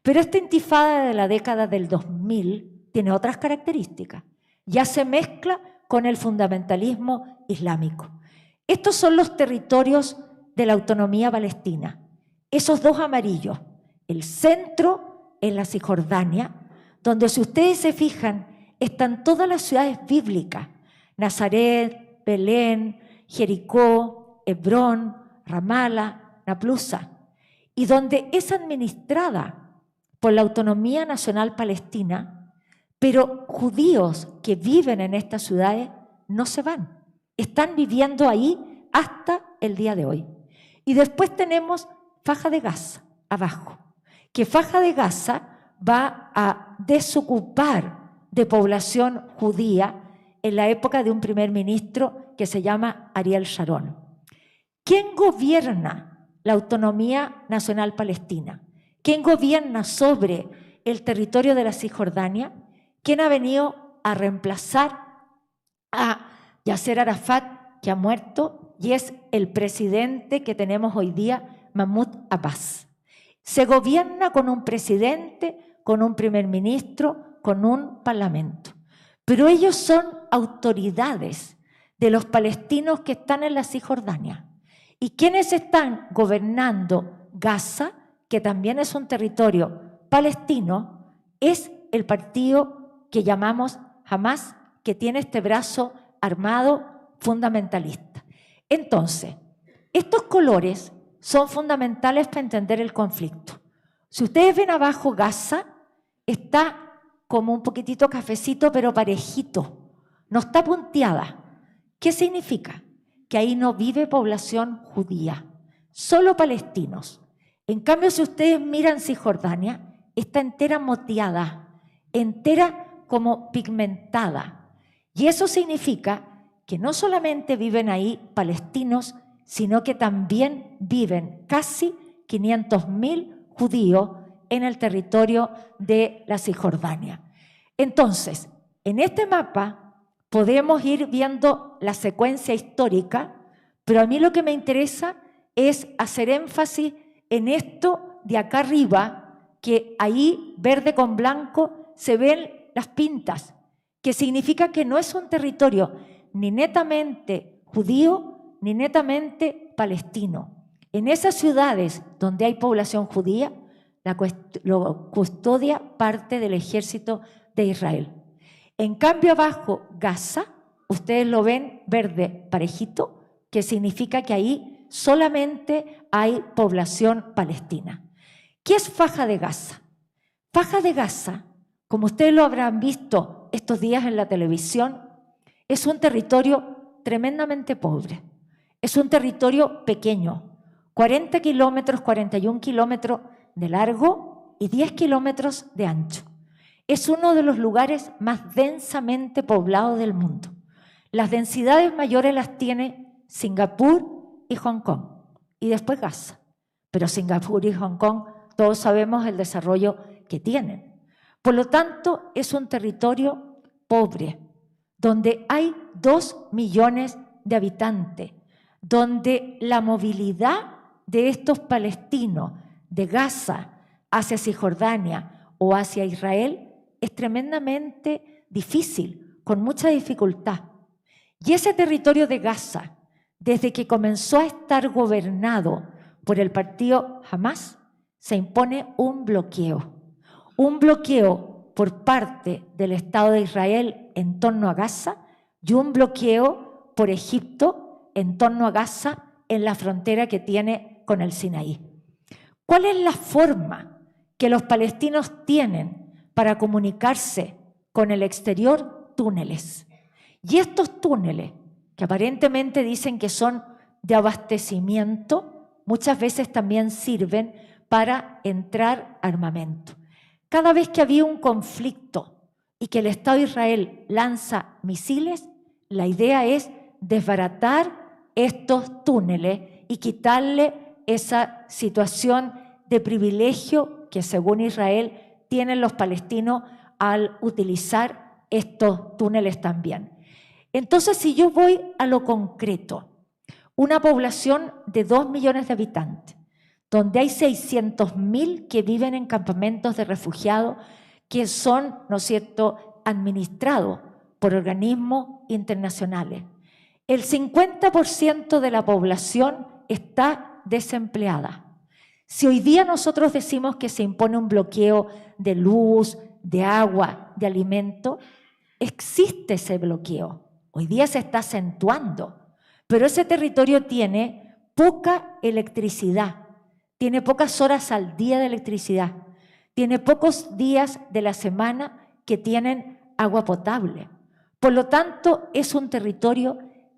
Pero esta intifada de la década del 2000 tiene otras características. Ya se mezcla con el fundamentalismo islámico. Estos son los territorios de la autonomía palestina. Esos dos amarillos. El centro en la Cisjordania, donde si ustedes se fijan, están todas las ciudades bíblicas. Nazaret, Belén, Jericó, Hebrón, Ramala, Naplusa. Y donde es administrada por la Autonomía Nacional Palestina, pero judíos que viven en estas ciudades no se van. Están viviendo ahí hasta el día de hoy. Y después tenemos Faja de Gaza, abajo, que Faja de Gaza va a desocupar de población judía en la época de un primer ministro que se llama Ariel Sharon. ¿Quién gobierna la autonomía nacional palestina? ¿Quién gobierna sobre el territorio de la Cisjordania? ¿Quién ha venido a reemplazar a Yasser Arafat, que ha muerto, y es el presidente que tenemos hoy día, Mahmoud Abbas? Se gobierna con un presidente, con un primer ministro, con un parlamento. Pero ellos son autoridades de los palestinos que están en la Cisjordania. ¿Y quiénes están gobernando Gaza, que también es un territorio palestino? Es el partido que llamamos Hamás, que tiene este brazo armado fundamentalista. Entonces, estos colores son fundamentales para entender el conflicto. Si ustedes ven abajo, Gaza está como un poquitito cafecito, pero parejito, no está punteada. ¿Qué significa? Que ahí no vive población judía, solo palestinos. En cambio, si ustedes miran Cisjordania, está entera moteada, entera como pigmentada. Y eso significa que no solamente viven ahí palestinos, sino que también viven casi 500.000 judíos en el territorio de la Cisjordania. Entonces, en este mapa podemos ir viendo la secuencia histórica, pero a mí lo que me interesa es hacer énfasis en esto de acá arriba, que ahí, verde con blanco, se ven las pintas, que significa que no es un territorio ni netamente judío, ni netamente palestino. En esas ciudades donde hay población judía, lo custodia parte del ejército de Israel. En cambio, abajo, Gaza, ustedes lo ven verde parejito, que significa que ahí solamente hay población palestina. ¿Qué es Faja de Gaza? Faja de Gaza, como ustedes lo habrán visto estos días en la televisión, es un territorio tremendamente pobre. Es un territorio pequeño, 40 kilómetros, 41 kilómetros de largo y 10 kilómetros de ancho. Es uno de los lugares más densamente poblados del mundo. Las densidades mayores las tiene Singapur y Hong Kong, y después Gaza. Pero Singapur y Hong Kong, todos sabemos el desarrollo que tienen. Por lo tanto, es un territorio pobre, donde hay 2 millones de habitantes, donde la movilidad de estos palestinos de Gaza hacia Cisjordania o hacia Israel es tremendamente difícil, con mucha dificultad. Y ese territorio de Gaza, desde que comenzó a estar gobernado por el partido Hamás, se impone un bloqueo por parte del Estado de Israel en torno a Gaza y un bloqueo por Egipto en torno a Gaza en la frontera que tiene con el Sinaí. ¿Cuál es la forma que los palestinos tienen para comunicarse con el exterior? Túneles. Y estos túneles, que aparentemente dicen que son de abastecimiento, muchas veces también sirven para entrar armamento. Cada vez que había un conflicto y que el Estado de Israel lanza misiles, la idea es desbaratar estos túneles y quitarle esa situación de privilegio que, según Israel, tienen los palestinos al utilizar estos túneles también. Entonces, si yo voy a lo concreto, una población de 2 millones de habitantes, donde hay 600.000 que viven en campamentos de refugiados que son, ¿no es cierto?, administrados por organismos internacionales. El 50% de la población está desempleada. Si hoy día nosotros decimos que se impone un bloqueo de luz, de agua, de alimento, existe ese bloqueo. Hoy día se está acentuando, pero ese territorio tiene poca electricidad, tiene pocas horas al día de electricidad, tiene pocos días de la semana que tienen agua potable. Por lo tanto, es un territorio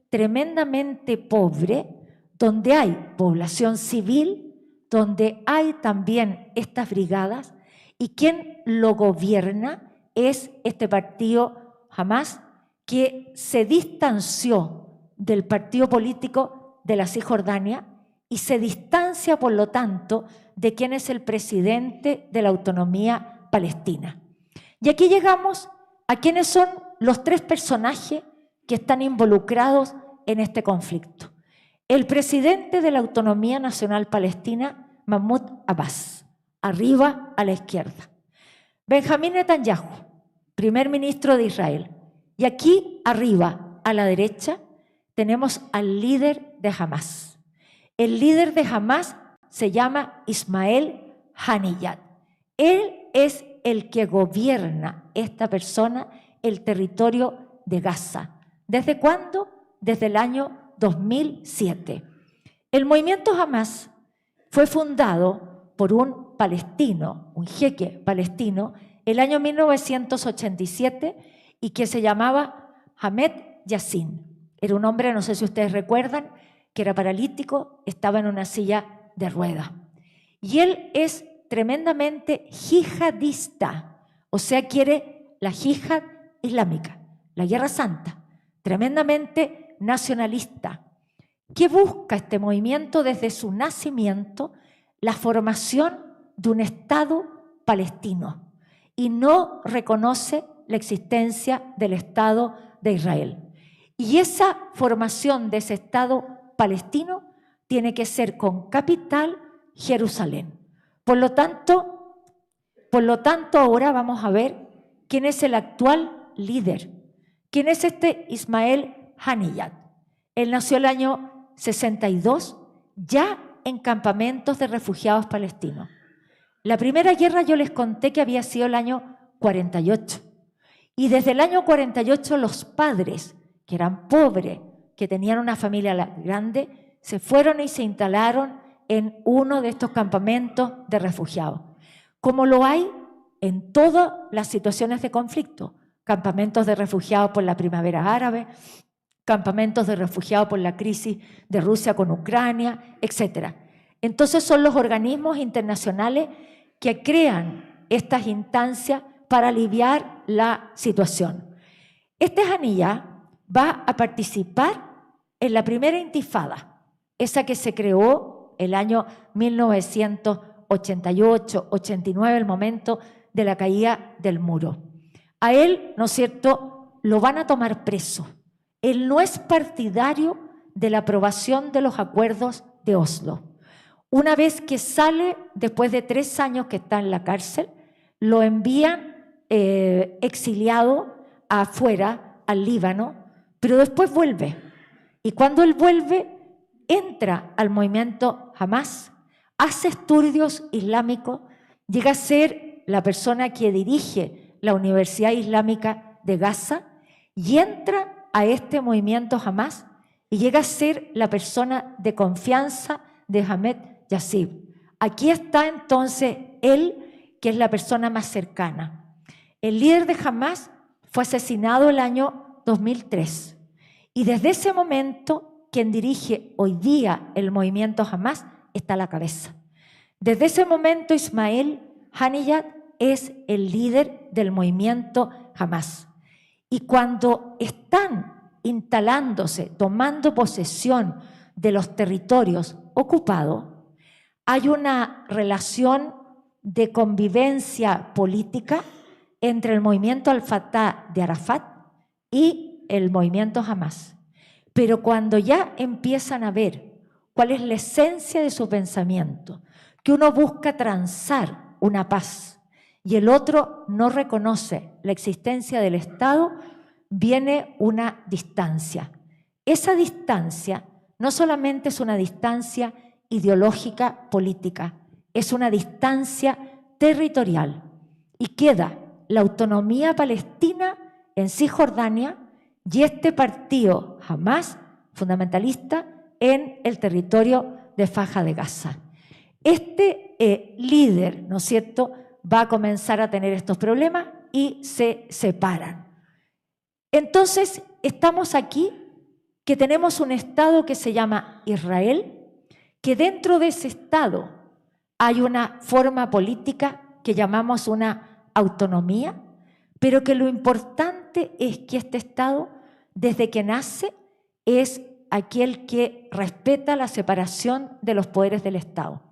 tremendamente pobre, donde hay población civil, donde hay también estas brigadas Y quien lo gobierna es este partido Hamás, que se distanció del partido político de la Cisjordania y se distancia, por lo tanto, de quién es el presidente de la autonomía palestina. Y aquí llegamos a quiénes son los tres personajes que están involucrados en este conflicto. El presidente de la Autonomía Nacional Palestina, Mahmoud Abbas, arriba a la izquierda. Benjamín Netanyahu, primer ministro de Israel. Y aquí arriba a la derecha tenemos al líder de Hamás. El líder de Hamás se llama Ismael Haniyeh. Él es el que gobierna, esta persona, el territorio de Gaza. ¿Desde cuándo? Desde el año 2007. El movimiento Hamás fue fundado por un palestino, un jeque palestino, el año 1987 y que se llamaba Ahmed Yassin. Era un hombre, no sé si ustedes recuerdan, que era paralítico, estaba en una silla de ruedas. Y él es tremendamente yihadista, o sea, quiere la yihad islámica, la guerra santa, tremendamente nacionalista. ¿Qué busca este movimiento desde su nacimiento? La formación de un Estado palestino y no reconoce la existencia del Estado de Israel. Y esa formación de ese Estado palestino tiene que ser con capital Jerusalén. Por lo tanto, ahora vamos a ver quién es el actual líder. ¿Quién es este Ismael Haniyeh? Él nació el año 62, ya en campamentos de refugiados palestinos. La primera guerra yo les conté que había sido el año 48. Y desde el año 48 los padres, que eran pobres, que tenían una familia grande, se fueron y se instalaron en uno de estos campamentos de refugiados. Como lo hay en todas las situaciones de conflicto, campamentos de refugiados por la primavera árabe, campamentos de refugiados por la crisis de Rusia con Ucrania, etc. Entonces son los organismos internacionales que crean estas instancias para aliviar la situación. Este Haniyeh va a participar en la primera intifada, esa que se creó el año 1988-89, el momento de la caída del muro. A él, ¿no es cierto?, lo van a tomar preso. Él no es partidario de la aprobación de los acuerdos de Oslo. Una vez que sale, después de 3 años que está en la cárcel, lo envían exiliado afuera, al Líbano, pero después vuelve. Y cuando él vuelve, entra al movimiento Hamás, hace estudios islámicos, llega a ser la persona que dirige la Universidad Islámica de Gaza y entra a este movimiento Hamás y llega a ser la persona de confianza de Ahmed Yassin. Aquí está entonces él, que es la persona más cercana. El líder de Hamás fue asesinado el año 2003 y desde ese momento quien dirige hoy día el movimiento Hamás está a la cabeza. Desde ese momento Ismael Haniyeh es el líder del movimiento Hamás. Y cuando están instalándose, tomando posesión de los territorios ocupados, hay una relación de convivencia política entre el movimiento Al-Fatah de Arafat y el movimiento Hamás. Pero cuando ya empiezan a ver cuál es la esencia de su pensamiento, que uno busca transar una paz y el otro no reconoce la existencia del Estado, viene una distancia. Esa distancia no solamente es una distancia ideológica, política, es una distancia territorial y queda la autonomía palestina en Cisjordania y este partido Hamás fundamentalista en el territorio de Faja de Gaza. Este líder, ¿no es cierto?, va a comenzar a tener estos problemas y se separan. Entonces, estamos aquí que tenemos un Estado que se llama Israel, que dentro de ese Estado hay una forma política que llamamos una autonomía, pero que lo importante es que este Estado, desde que nace, es aquel que respeta la separación de los poderes del Estado.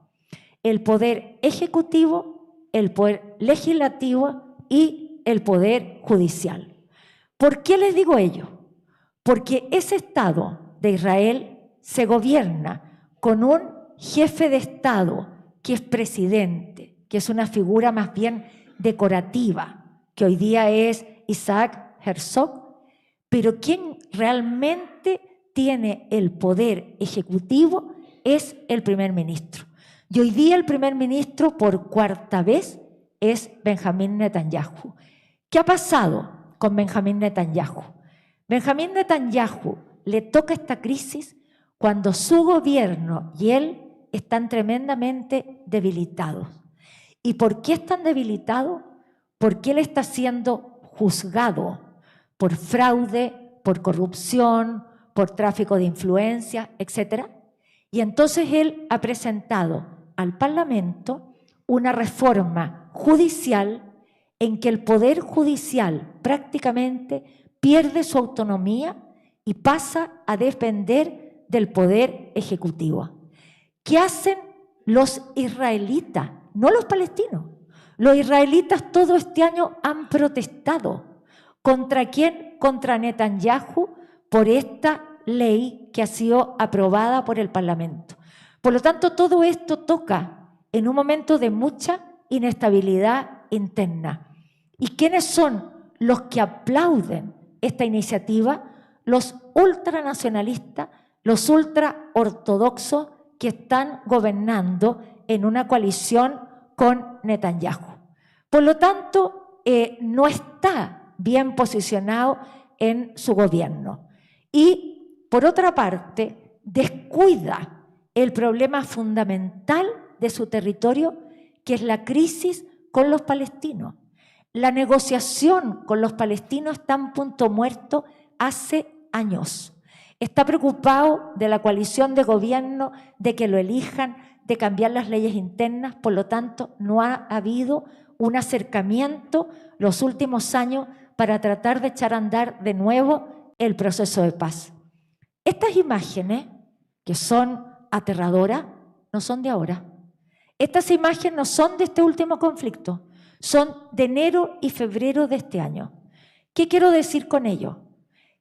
El poder ejecutivo, el poder legislativo y el poder judicial. ¿Por qué les digo ello? Porque ese Estado de Israel se gobierna con un jefe de Estado que es presidente, que es una figura más bien decorativa, que hoy día es Isaac Herzog, pero quien realmente tiene el poder ejecutivo es el primer ministro. Y hoy día el primer ministro por cuarta vez es Benjamín Netanyahu. ¿Qué ha pasado con Benjamín Netanyahu? Benjamín Netanyahu le toca esta crisis cuando su gobierno y él están tremendamente debilitados. ¿Y por qué están debilitados? Porque él está siendo juzgado por fraude, por corrupción, por tráfico de influencia, etc. Y entonces él ha presentado al Parlamento una reforma judicial en que el Poder Judicial prácticamente pierde su autonomía y pasa a depender del Poder Ejecutivo. ¿Qué hacen los israelitas? No los palestinos. Los israelitas todo este año han protestado. ¿Contra quién? Contra Netanyahu por esta ley que ha sido aprobada por el Parlamento. Por lo tanto, todo esto toca en un momento de mucha inestabilidad interna. ¿Y quiénes son los que aplauden esta iniciativa? Los ultranacionalistas, los ultraortodoxos que están gobernando en una coalición con Netanyahu. Por lo tanto, no está bien posicionado en su gobierno. Y, por otra parte, descuida el problema fundamental de su territorio, que es la crisis con los palestinos. La negociación con los palestinos está en punto muerto hace años. Está preocupado de la coalición de gobierno, de que lo elijan, de cambiar las leyes internas. Por lo tanto, no ha habido un acercamiento los últimos años para tratar de echar a andar de nuevo el proceso de paz. Estas imágenes, que son aterradoras, no son de ahora. Estas imágenes no son de este último conflicto, son de enero y febrero de este año. ¿Qué quiero decir con ello?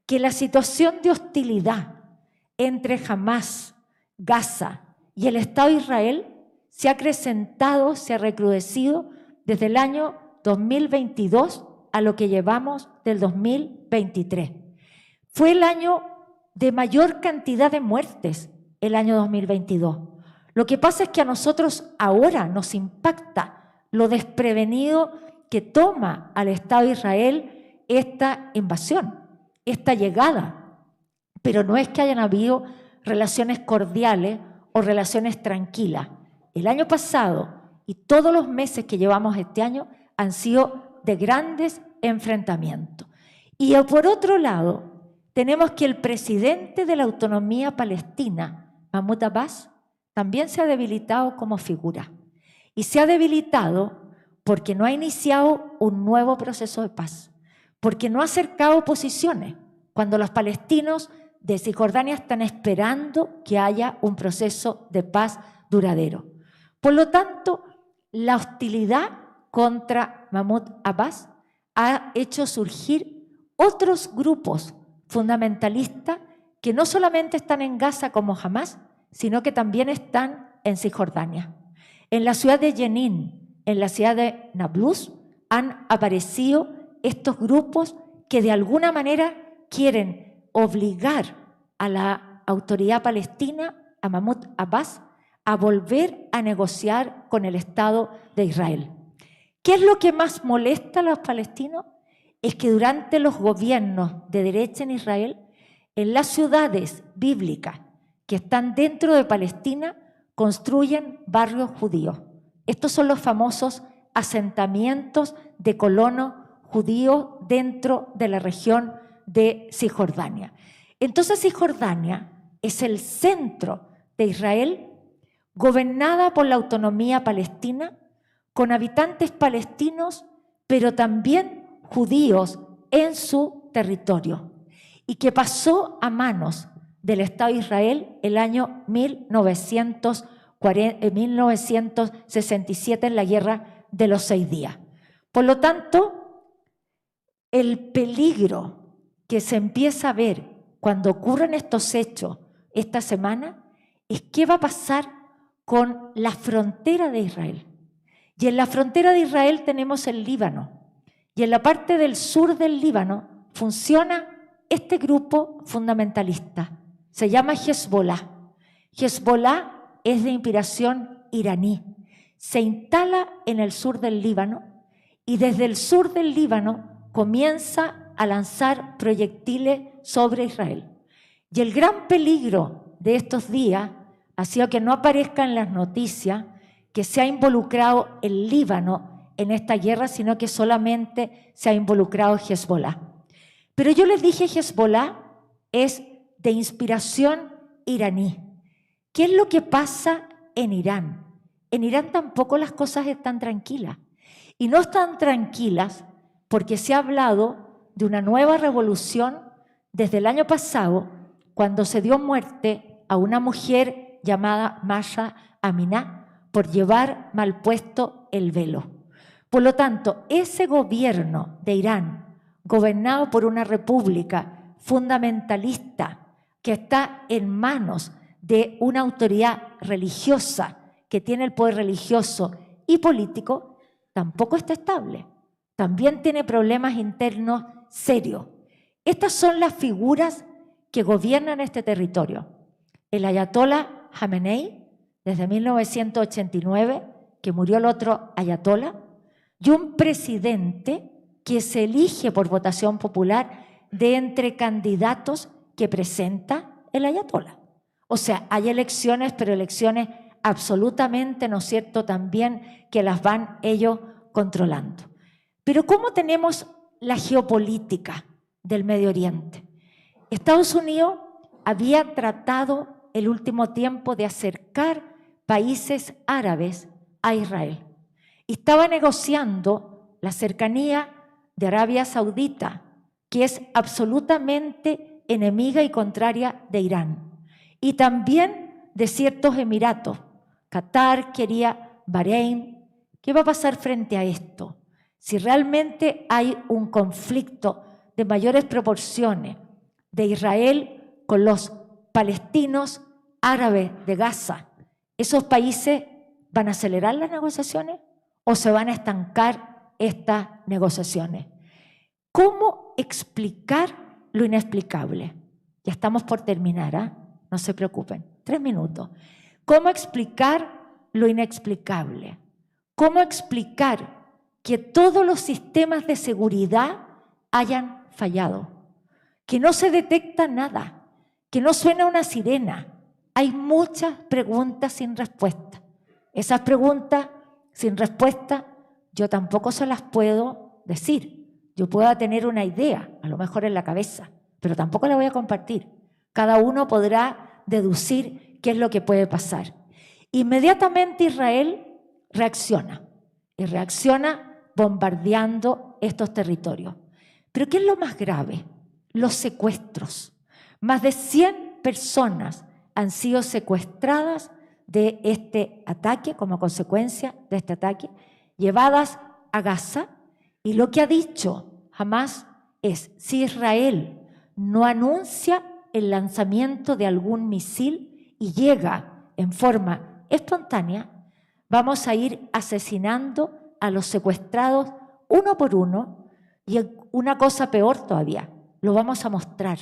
Que la situación de hostilidad entre Hamás, Gaza y el Estado de Israel se ha acrecentado, se ha recrudecido desde el año 2022 a lo que llevamos del 2023. Fue el año de mayor cantidad de muertes, el año 2022. Lo que pasa es que a nosotros ahora nos impacta lo desprevenido que toma al Estado de Israel esta invasión, esta llegada. Pero no es que hayan habido relaciones cordiales o relaciones tranquilas. El año pasado y todos los meses que llevamos este año han sido de grandes enfrentamientos. Y por otro lado, tenemos que el presidente de la autonomía palestina, Mahmoud Abbas, también se ha debilitado como figura. Y se ha debilitado porque no ha iniciado un nuevo proceso de paz, porque no ha acercado posiciones, cuando los palestinos de Cisjordania están esperando que haya un proceso de paz duradero. Por lo tanto, la hostilidad contra Mahmoud Abbas ha hecho surgir otros grupos fundamentalistas que no solamente están en Gaza como Hamás, sino que también están en Cisjordania. En la ciudad de Jenin, en la ciudad de Nablus, han aparecido estos grupos que de alguna manera quieren obligar a la autoridad palestina, a Mahmoud Abbas, a volver a negociar con el Estado de Israel. ¿Qué es lo que más molesta a los palestinos? Es que durante los gobiernos de derecha en Israel, en las ciudades bíblicas que están dentro de Palestina, construyen barrios judíos. Estos son los famosos asentamientos de colonos judíos dentro de la región de Cisjordania. Entonces Cisjordania es el centro de Israel, gobernada por la autonomía palestina, con habitantes palestinos, pero también judíos en su territorio, y que pasó a manos del Estado de Israel el año 1967 en la Guerra de los 6 días. Por lo tanto, el peligro que se empieza a ver cuando ocurren estos hechos esta semana es qué va a pasar con la frontera de Israel. Y en la frontera de Israel tenemos el Líbano. Y en la parte del sur del Líbano funciona este grupo fundamentalista. Se llama Hezbollah. Hezbollah es de inspiración iraní. Se instala en el sur del Líbano y desde el sur del Líbano comienza a lanzar proyectiles sobre Israel. Y el gran peligro de estos días ha sido que no aparezca en las noticias que se ha involucrado el Líbano en esta guerra, sino que solamente se ha involucrado Hezbollah. Pero yo les dije, Hezbollah es de inspiración iraní. ¿Qué es lo que pasa en Irán? En Irán tampoco las cosas están tranquilas. Y no están tranquilas porque se ha hablado de una nueva revolución desde el año pasado, cuando se dio muerte a una mujer llamada Mahsa Amini por llevar mal puesto el velo. Por lo tanto, ese gobierno de Irán, gobernado por una república fundamentalista que está en manos de una autoridad religiosa que tiene el poder religioso y político, tampoco está estable. También tiene problemas internos serios. Estas son las figuras que gobiernan este territorio. El ayatolá Jamenei, desde 1989, que murió el otro ayatolá, y un presidente que se elige por votación popular de entre candidatos que presenta el ayatolá. O sea, hay elecciones, pero elecciones absolutamente, ¿no es cierto?, también que las van ellos controlando. Pero ¿cómo tenemos la geopolítica del Medio Oriente? Estados Unidos había tratado el último tiempo de acercar países árabes a Israel. Y estaba negociando la cercanía de Arabia Saudita, que es absolutamente enemiga y contraria de Irán. Y también de ciertos emiratos. Qatar quería Bahrein. ¿Qué va a pasar frente a esto? Si realmente hay un conflicto de mayores proporciones de Israel con los palestinos árabes de Gaza, ¿esos países van a acelerar las negociaciones o se van a estancar estas negociaciones? ¿Cómo explicar lo inexplicable? Ya estamos por terminar, ¿eh? No se preocupen, 3 minutos. ¿Cómo explicar lo inexplicable? ¿Cómo explicar que todos los sistemas de seguridad hayan fallado? Que no se detecta nada, que no suena una sirena. Hay muchas preguntas sin respuesta. Esas preguntas sin respuesta yo tampoco se las puedo decir. Yo puedo tener una idea, a lo mejor en la cabeza, pero tampoco la voy a compartir. Cada uno podrá deducir qué es lo que puede pasar. Inmediatamente Israel reacciona, y reacciona bombardeando estos territorios. Pero ¿qué es lo más grave? Los secuestros. Más de 100 personas han sido secuestradas de este ataque, como consecuencia de este ataque, llevadas a Gaza, y lo que ha dicho Hamás es, si Israel no anuncia el lanzamiento de algún misil y llega en forma espontánea, vamos a ir asesinando a los secuestrados uno por uno, y una cosa peor todavía, lo vamos a mostrar.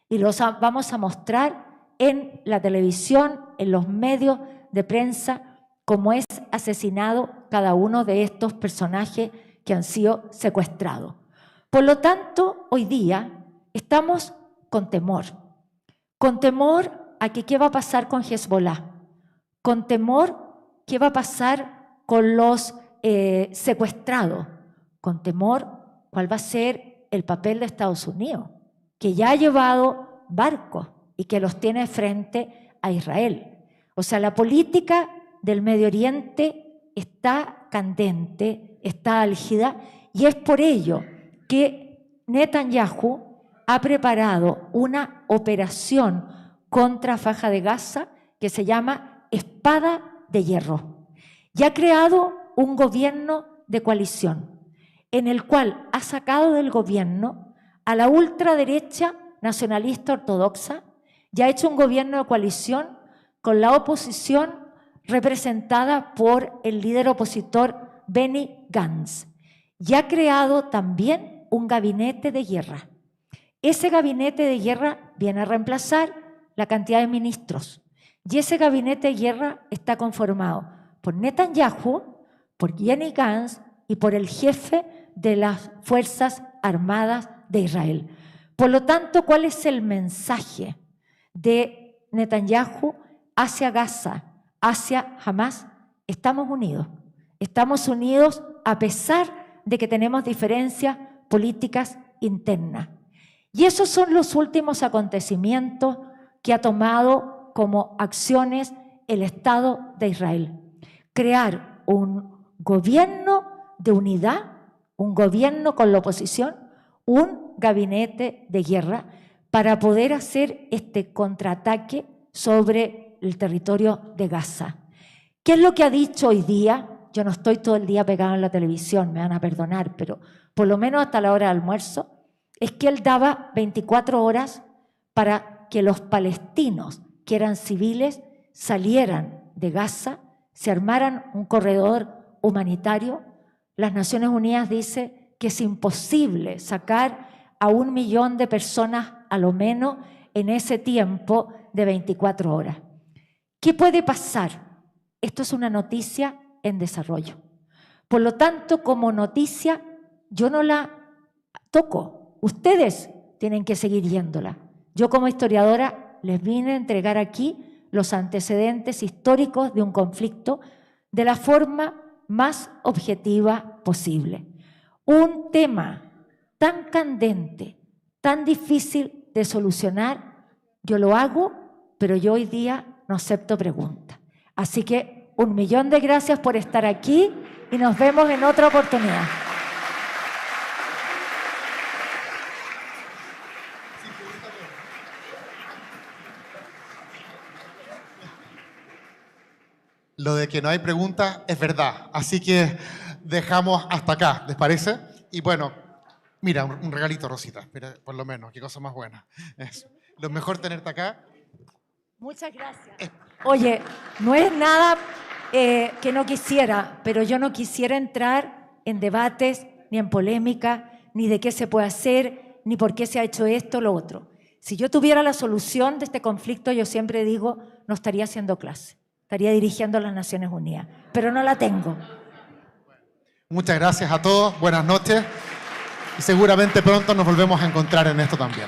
Y lo vamos a mostrar en la televisión, en los medios de prensa, cómo es asesinado cada uno de estos personajes que han sido secuestrados. Por lo tanto, hoy día estamos con temor a que qué va a pasar con Hezbollah, con temor qué va a pasar con los secuestrados, con temor cuál va a ser el papel de Estados Unidos, que ya ha llevado barcos y que los tiene frente a Israel. O sea, la política del Medio Oriente está candente, está álgida, y es por ello que Netanyahu ha preparado una operación contra Franja de Gaza que se llama Espada de Hierro. Y ha creado un gobierno de coalición en el cual ha sacado del gobierno a la ultraderecha nacionalista ortodoxa y ha hecho un gobierno de coalición con la oposición representada por el líder opositor Benny Gantz. Y ha creado también un gabinete de guerra. Ese gabinete de guerra viene a reemplazar la cantidad de ministros. Y ese gabinete de guerra está conformado por Netanyahu, por Benny Gantz y por el jefe de las Fuerzas Armadas de Israel. Por lo tanto, ¿cuál es el mensaje de Netanyahu hacia Gaza, hacia Hamás? Estamos unidos. Estamos unidos a pesar de que tenemos diferencias políticas internas. Y esos son los últimos acontecimientos que ha tomado como acciones el Estado de Israel. Crear un gobierno de unidad, un gobierno con la oposición, un gabinete de guerra para poder hacer este contraataque sobre el territorio de Gaza. ¿Qué es lo que ha dicho hoy día? Yo no estoy todo el día pegado en la televisión, me van a perdonar, pero por lo menos hasta la hora de almuerzo, es que él daba 24 horas para que los palestinos, que eran civiles, salieran de Gaza, se armaran un corredor humanitario. Las Naciones Unidas dice que es imposible sacar a 1 millón de personas a lo menos en ese tiempo de 24 horas. ¿Qué puede pasar? Esto es una noticia en desarrollo. Por lo tanto, como noticia, yo no la toco. Ustedes tienen que seguir yéndola. Yo como historiadora les vine a entregar aquí los antecedentes históricos de un conflicto de la forma más objetiva posible. Un tema tan candente, tan difícil de solucionar, yo lo hago, pero yo hoy día no acepto preguntas. Así que 1 millón de gracias por estar aquí y nos vemos en otra oportunidad. Lo de que no hay preguntas es verdad, así que dejamos hasta acá, ¿les parece? Y bueno, mira, un regalito, Rosita, mira, por lo menos, qué cosa más buena. Eso. Lo mejor tenerte acá. Muchas gracias. Oye, no es nada que no quisiera, pero yo no quisiera entrar en debates, ni en polémica, ni de qué se puede hacer, ni por qué se ha hecho esto o lo otro. Si yo tuviera la solución de este conflicto, yo siempre digo, no estaría haciendo clase, estaría dirigiendo a las Naciones Unidas, pero no la tengo. Muchas gracias a todos, buenas noches y seguramente pronto nos volvemos a encontrar en esto también.